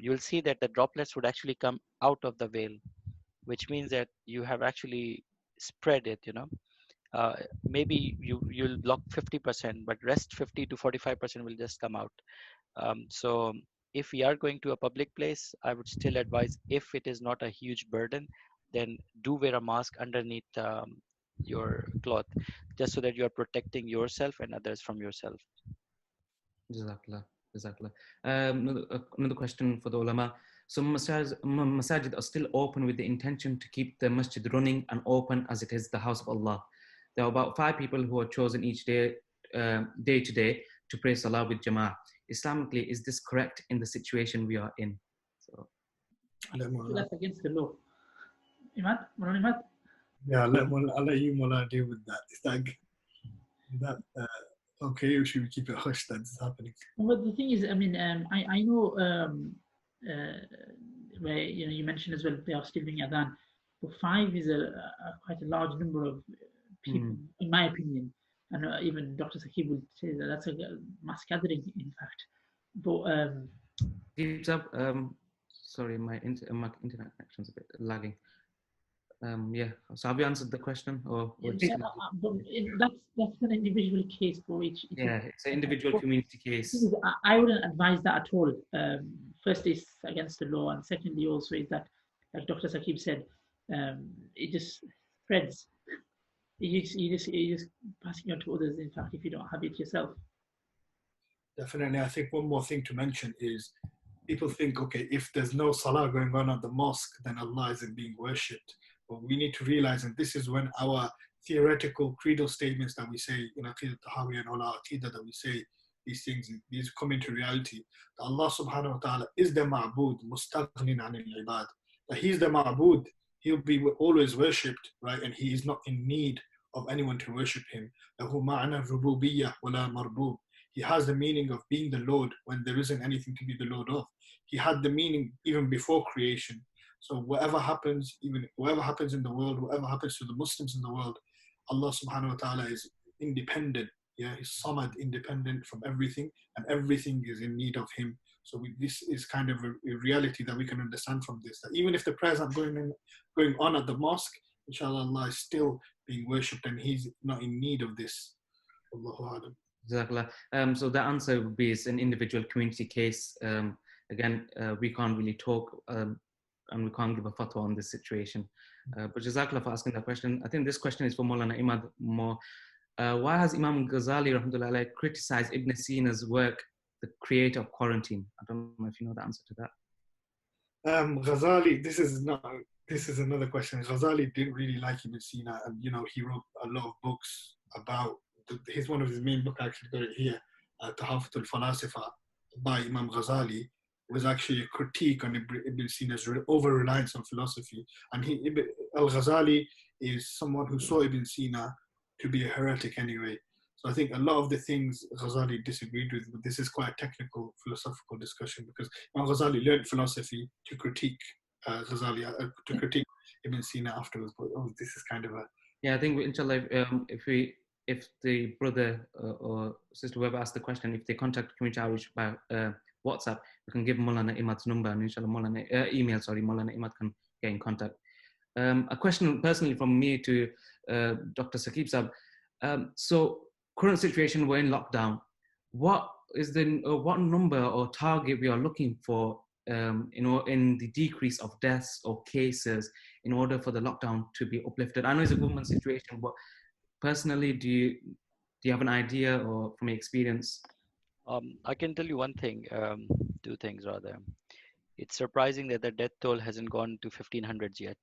You'll see that the droplets would actually come out of the veil, which means that you have actually spread it, uh, maybe you'll block 50%, but rest 50 to 45% will just come out. So if we are going to a public place, I would still advise, if it is not a huge burden, then do wear a mask underneath your cloth, just so that you are protecting yourself and others from yourself. Jazakallah. Jazakallah. Another question for the ulama. Some masajid are still open with the intention to keep the masjid running and open as it is the house of Allah. There are about 5 people who are chosen each day, day to day, to pray salah with jama'ah. Islamically, is this correct in the situation we are in? So, That's against the law. Imad, Maulana Imad? Yeah, I'll let you, Mullah, deal with that. Is that okay, or should we keep it hush that it's happening? But the thing is, I mean, I know where you mentioned as well they are still doing adhan, but 5 is quite a large number of people, in my opinion, and even Dr. Saqib would say that that's a mass gathering, in fact. But keeps up. Sorry, my internet connection is a bit lagging. Yeah, so have you answered the question? Or but that's an individual case for each. Yeah, it's an individual community case. I wouldn't advise that at all. First, it's against the law, and secondly, also is that, like Dr. Saqib said, it just spreads. You just passing on to others. In fact, if you don't have it yourself. Definitely. I think one more thing to mention is people think, okay, if there's no salah going on at the mosque, then Allah isn't being worshipped. But we need to realize, and this is when our theoretical creedal statements that we say in Aqidah Tahawi and all our Aqidah that we say, these things, these come into reality. That Allah subhanahu wa ta'ala is the ma'bud, mustaghnin anil ibad. That He's the ma'bud, He'll be always worshipped, right? And He is not in need of anyone to worship Him. Lahu ma'ana rububiyyah wala marbub. He has the meaning of being the Lord when there isn't anything to be the Lord of. He had the meaning even before creation. So whatever happens, even whatever happens in the world, whatever happens to the Muslims in the world, Allah subhanahu wa ta'ala is independent. Yeah, He's samad, independent from everything, and everything is in need of Him. So this is kind of a reality that we can understand from this. That even if the prayers aren't going on at the mosque, inshallah, Allah is still being worshipped, and He's not in need of this. Allahu A'lam. Jazakallah. So the answer would be it's an individual community case. Again, we can't really talk and we can't give a fatwa on this situation. But Jazakallah for asking that question. I think this question is for Maulana Imad more. Why has Imam Ghazali rahmatullahi criticized Ibn Sina's work, the creator of quarantine? I don't know if you know the answer to that. Ghazali, this is another question. Ghazali didn't really like Ibn Sina, and he wrote a lot of books about. He's one of his main books. I actually got it here, Tahafut al-Falasifa by Imam Ghazali. Was actually a critique on Ibn Sina's over-reliance on philosophy. And al-Ghazali is someone who saw Ibn Sina to be a heretic anyway. So I think a lot of the things Ghazali disagreed with, but this is quite a technical philosophical discussion, because Imam Ghazali learned philosophy to critique to critique Ibn Sina afterwards. But this is kind of a... Yeah, I think inshallah, if the brother or sister whoever asked the question, if they contact Community Outreach by WhatsApp, we can give Maulana Imad's number, and inshallah Maulana Imad can get in contact. A question personally from me to Dr. Saqib Sahab. So current situation, we're in lockdown. What is what number or target we are looking for in the decrease of deaths or cases in order for the lockdown to be uplifted? I know it's a government situation, but personally, do you have an idea, or from experience? I can tell you one thing, 2 things rather. It's surprising that the death toll hasn't gone to 1500s yet,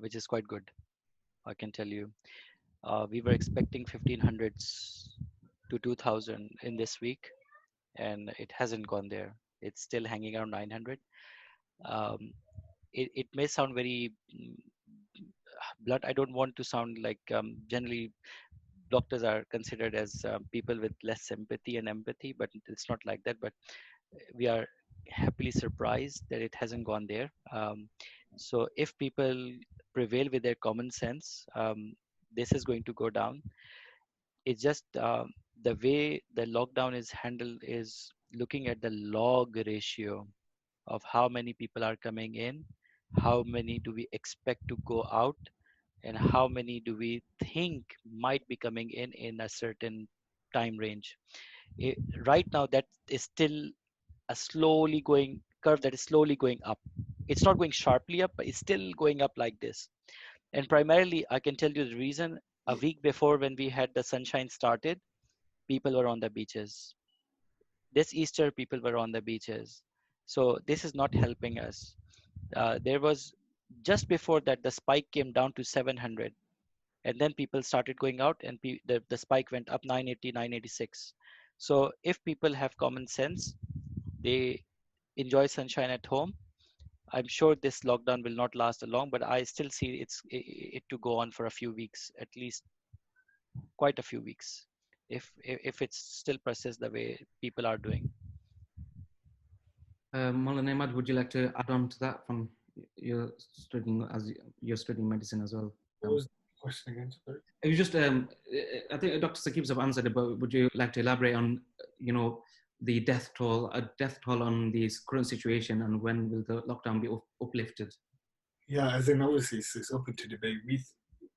which is quite good. I can tell you, we were expecting 1500s to 2000 in this week, and it hasn't gone there. It's still hanging around 900. It may sound very blunt. I don't want to sound like generally doctors are considered as people with less sympathy and empathy, but it's not like that. But we are happily surprised that it hasn't gone there. So if people prevail with their common sense, this is going to go down. It's just the way the lockdown is handled is looking at the log ratio of how many people are coming in, how many do we expect to go out, and how many do we think might be coming in a certain time range. It, right now, that is still a slowly going curve that is slowly going up. It's not going sharply up, but it's still going up like this. And primarily, I can tell you the reason. A week before, when we had the sunshine started, people were on the beaches. This Easter, people were on the beaches. So this is not helping us. There was just before that, the spike came down to 700. And then people started going out, and the spike went up 980, 986. So if people have common sense, they enjoy sunshine at home. I'm sure this lockdown will not last long, but I still see it to go on for a few weeks, at least quite a few weeks, if it's still persists the way people are doing. Maulana Imad, would you like to add on to that from your studying, as you're studying medicine as well? What was the question again? Sorry. It was just, I think Dr. Saqib have answered it, but would you like to elaborate on, the death toll on the current situation, and when will the lockdown be uplifted? Yeah, as in obviously it's open to debate.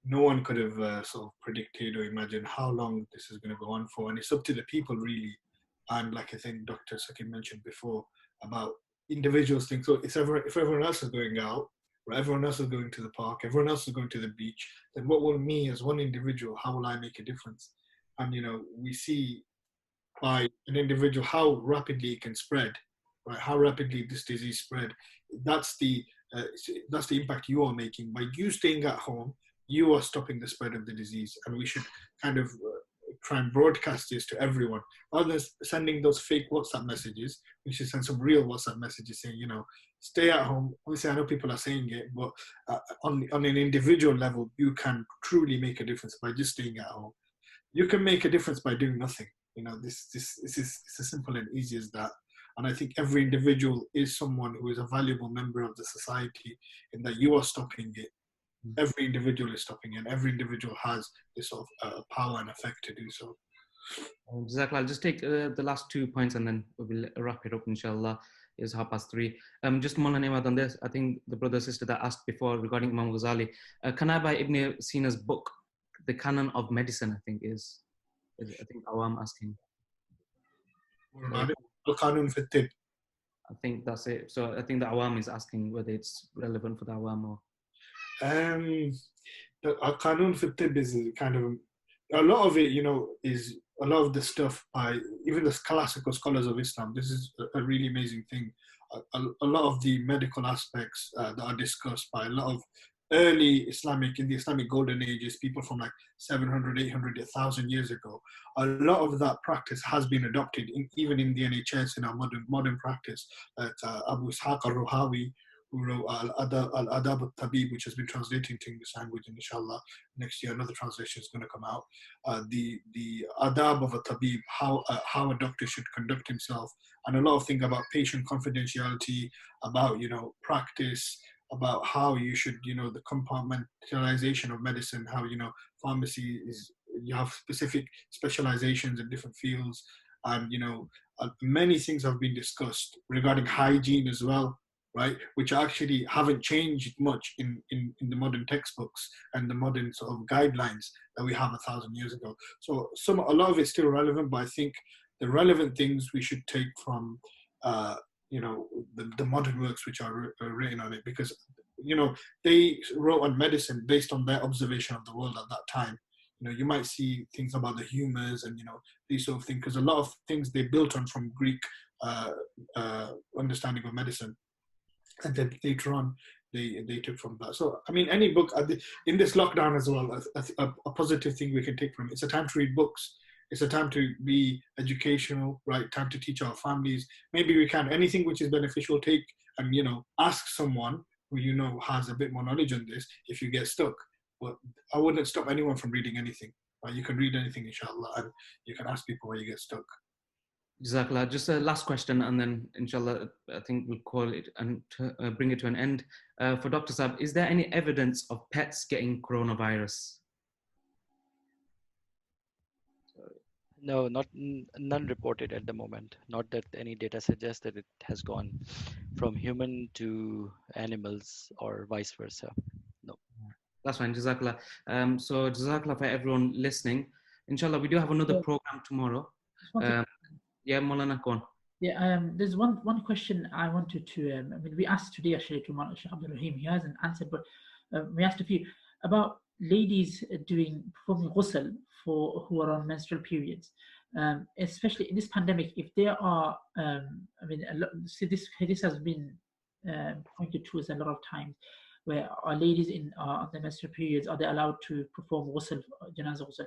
No one could have sort of predicted or imagined how long this is going to go on for, and it's up to the people really. And like I think Dr. Saqib mentioned before about individuals think, so if everyone else is going out, or everyone else is going to the park, everyone else is going to the beach, then what will me as one individual, how will I make a difference? And we see by an individual how rapidly it can spread, right? How rapidly this disease spread. That's the impact you are making. By you staying at home, you are stopping the spread of the disease, and we should kind of try and broadcast this to everyone, rather than sending those fake WhatsApp messages. We should send some real WhatsApp messages saying, stay at home. Obviously, I know people are saying it, but on an individual level, you can truly make a difference by just staying at home. You can make a difference by doing nothing. This is it's as simple and easy as that. And I think every individual is someone who is a valuable member of the society, in that you are stopping it. Every individual is stopping it. Every individual has this sort of power and effect to do so. Jazakallah. I'll just take the last 2 points and then we'll wrap it up, inshallah. It's 3:30. Just Maulana Imad on this. I think the brother sister that asked before regarding Imam Ghazali. Can I buy Ibn Sina's book, The Canon of Medicine? I think Awam asking. What about it? Al-Qanun fi Tib. I think that's it. So I think the Awam is asking whether it's relevant for the Awam or. The Al-Qanun fi Tib is kind of a lot of it, is a lot of the stuff by even the classical scholars of Islam. This is a really amazing thing. A lot of the medical aspects that are discussed by a lot of early in the Islamic golden ages, people from like 700, 800, 1,000 years ago, a lot of that practice has been adopted even in the NHS, in our modern practice. Abu Ishaq al-Ruhawi, who wrote Al-Adab al-Tabib, which has been translated into English language, and inshallah next year another translation is going to come out. The Adab of a Tabib, how a doctor should conduct himself, and a lot of things about patient confidentiality, about practice, about how you should, the compartmentalization of medicine, how pharmacy is, you have specific specializations in different fields, and many things have been discussed regarding hygiene as well, right, which actually haven't changed much in the modern textbooks and the modern sort of guidelines that we have 1,000 years ago. So a lot of it's still relevant, but I think the relevant things we should take from the modern works which are written on it, because they wrote on medicine based on their observation of the world at that time. You might see things about the humors and these sort of things, because a lot of things they built on from Greek understanding of medicine, and then later on they took from that. So I mean, any book in this lockdown as well, a positive thing we can take from it. It's a time to read books. It's a time to be educational, right? Time to teach our families. Maybe we can, anything which is beneficial, take and, ask someone who has a bit more knowledge on this if you get stuck. But I wouldn't stop anyone from reading anything. But you can read anything, inshallah, and you can ask people where you get stuck. Jazakallah. Just a last question, and then inshallah, I think we'll call it and bring it to an end. For Dr. Saab, is there any evidence of pets getting coronavirus? No, none reported at the moment. Not that any data suggests that it has gone from human to animals or vice versa. No. That's fine. Jazakallah. So Jazakallah for everyone listening. Inshallah, we do have another program tomorrow. Yeah, Maulana, go on. Yeah, there's one question I wanted to. I mean, we asked today actually to Maulana Abdul Rahim. He hasn't answered, but we asked a few about ladies performing ghusl for who are on menstrual periods, especially in this pandemic. If there are, I mean, see this has been pointed to us a lot of times, where are ladies on their menstrual periods, are they allowed to perform ghusl, janazah ghusl?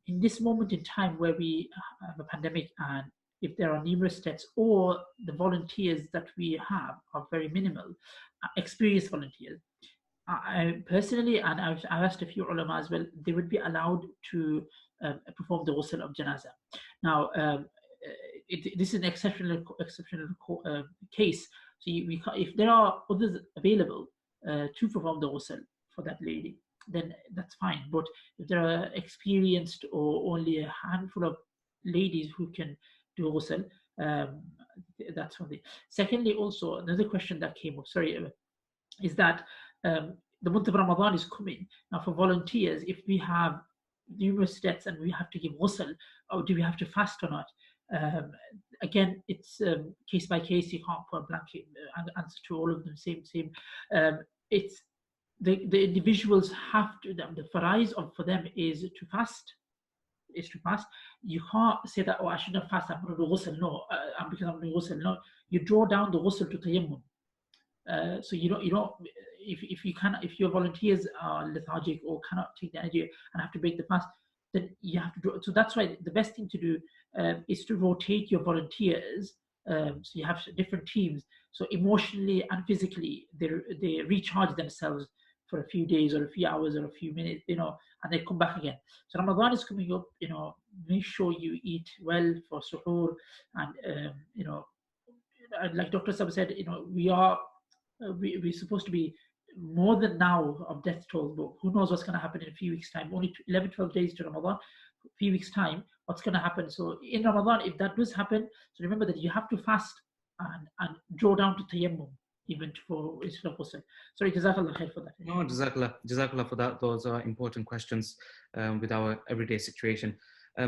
In this moment in time where we have a pandemic, and if there are numerous deaths or the volunteers that we have are very minimal, experienced volunteers, I personally, and I've asked a few ulama as well, they would be allowed to perform the ghusl of janazah. Now, this is an exceptional case. So if there are others available to perform the ghusl for that lady, then that's fine. But if there are experienced or only a handful of ladies who can do ghusl, that's one thing. Secondly, also another question that came up, is that the month of Ramadan is coming. Now for volunteers, if we have numerous deaths and we have to give ghusl, or do we have to fast or not? Again, it's case by case. You can't put a blanket answer to all of them. Same. It's the individuals have to. The farais for them is to fast. You can't say that, oh, I shouldn't fast, I'm going to do ghusl. No, because I'm doing ghusl. No, you draw down the ghusl to tayammum. So you don't. If your volunteers are lethargic or cannot take the energy and have to break the fast, then you have to do. So that's why the best thing to do is to rotate your volunteers. So you have different teams. So emotionally and physically, they recharge themselves for a few days or a few hours or a few minutes, and they come back again. So Ramadan is coming up. Make sure you eat well for suhoor, and like Dr. Sab said, we're supposed to be more than now of death toll, but who knows what's going to happen in a few weeks' time. Only 11, 12 days to Ramadan, a few weeks' time, what's going to happen. So in Ramadan, if that does happen, so remember that you have to fast and draw down to tayammum, even for Islam. Sorry, Jazakallah khair for that. No, Jazakallah for that. Those are important questions with our everyday situation.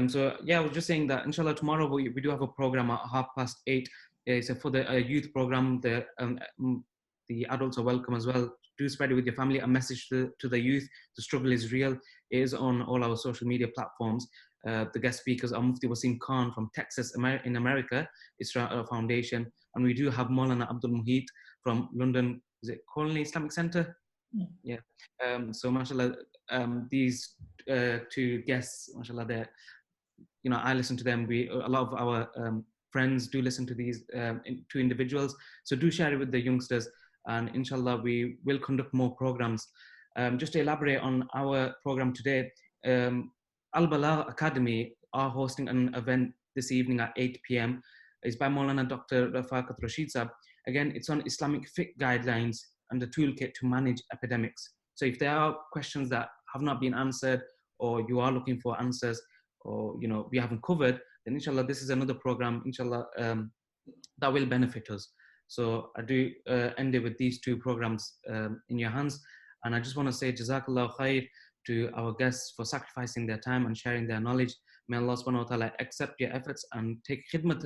So yeah, I was just saying that inshallah tomorrow we do have a program at 8:30. It's for the youth program. The adults are welcome as well. Do spread it with your family. A message to the youth: the struggle is real. It is on all our social media platforms. The guest speakers are Mufti Wasim Khan from Texas in America, Israel Foundation, and we do have Maulana Abdul Muhit from London. Is it Colony Islamic Center? Yeah. So mashallah, these two guests, mashallah, I listen to them. A lot of our friends do listen to these two individuals. So do share it with the youngsters, and inshallah we will conduct more programs. Just to elaborate on our program today, Al-Balagh Academy are hosting an event this evening at 8 p.m. It's by Maulana Dr. Rafaqat Rashid Saab. Again, it's on Islamic fiqh guidelines and the toolkit to manage epidemics. So if there are questions that have not been answered, or you are looking for answers, or we haven't covered, then inshallah this is another program, inshallah, that will benefit us. So I do end it with these two programs in your hands, and I just want to say Jazakallah khair to our guests for sacrificing their time and sharing their knowledge. May Allah subhanahu wa ta'ala accept your efforts and take khidmat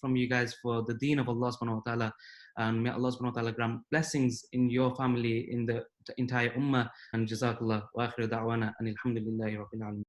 from you guys for the deen of Allah subhanahu wa ta'ala, and may Allah subhanahu wa ta'ala grant blessings in your family, in the entire ummah, and Jazakallah wa akhiru da'wana and alhamdulillahi rabbil alamin.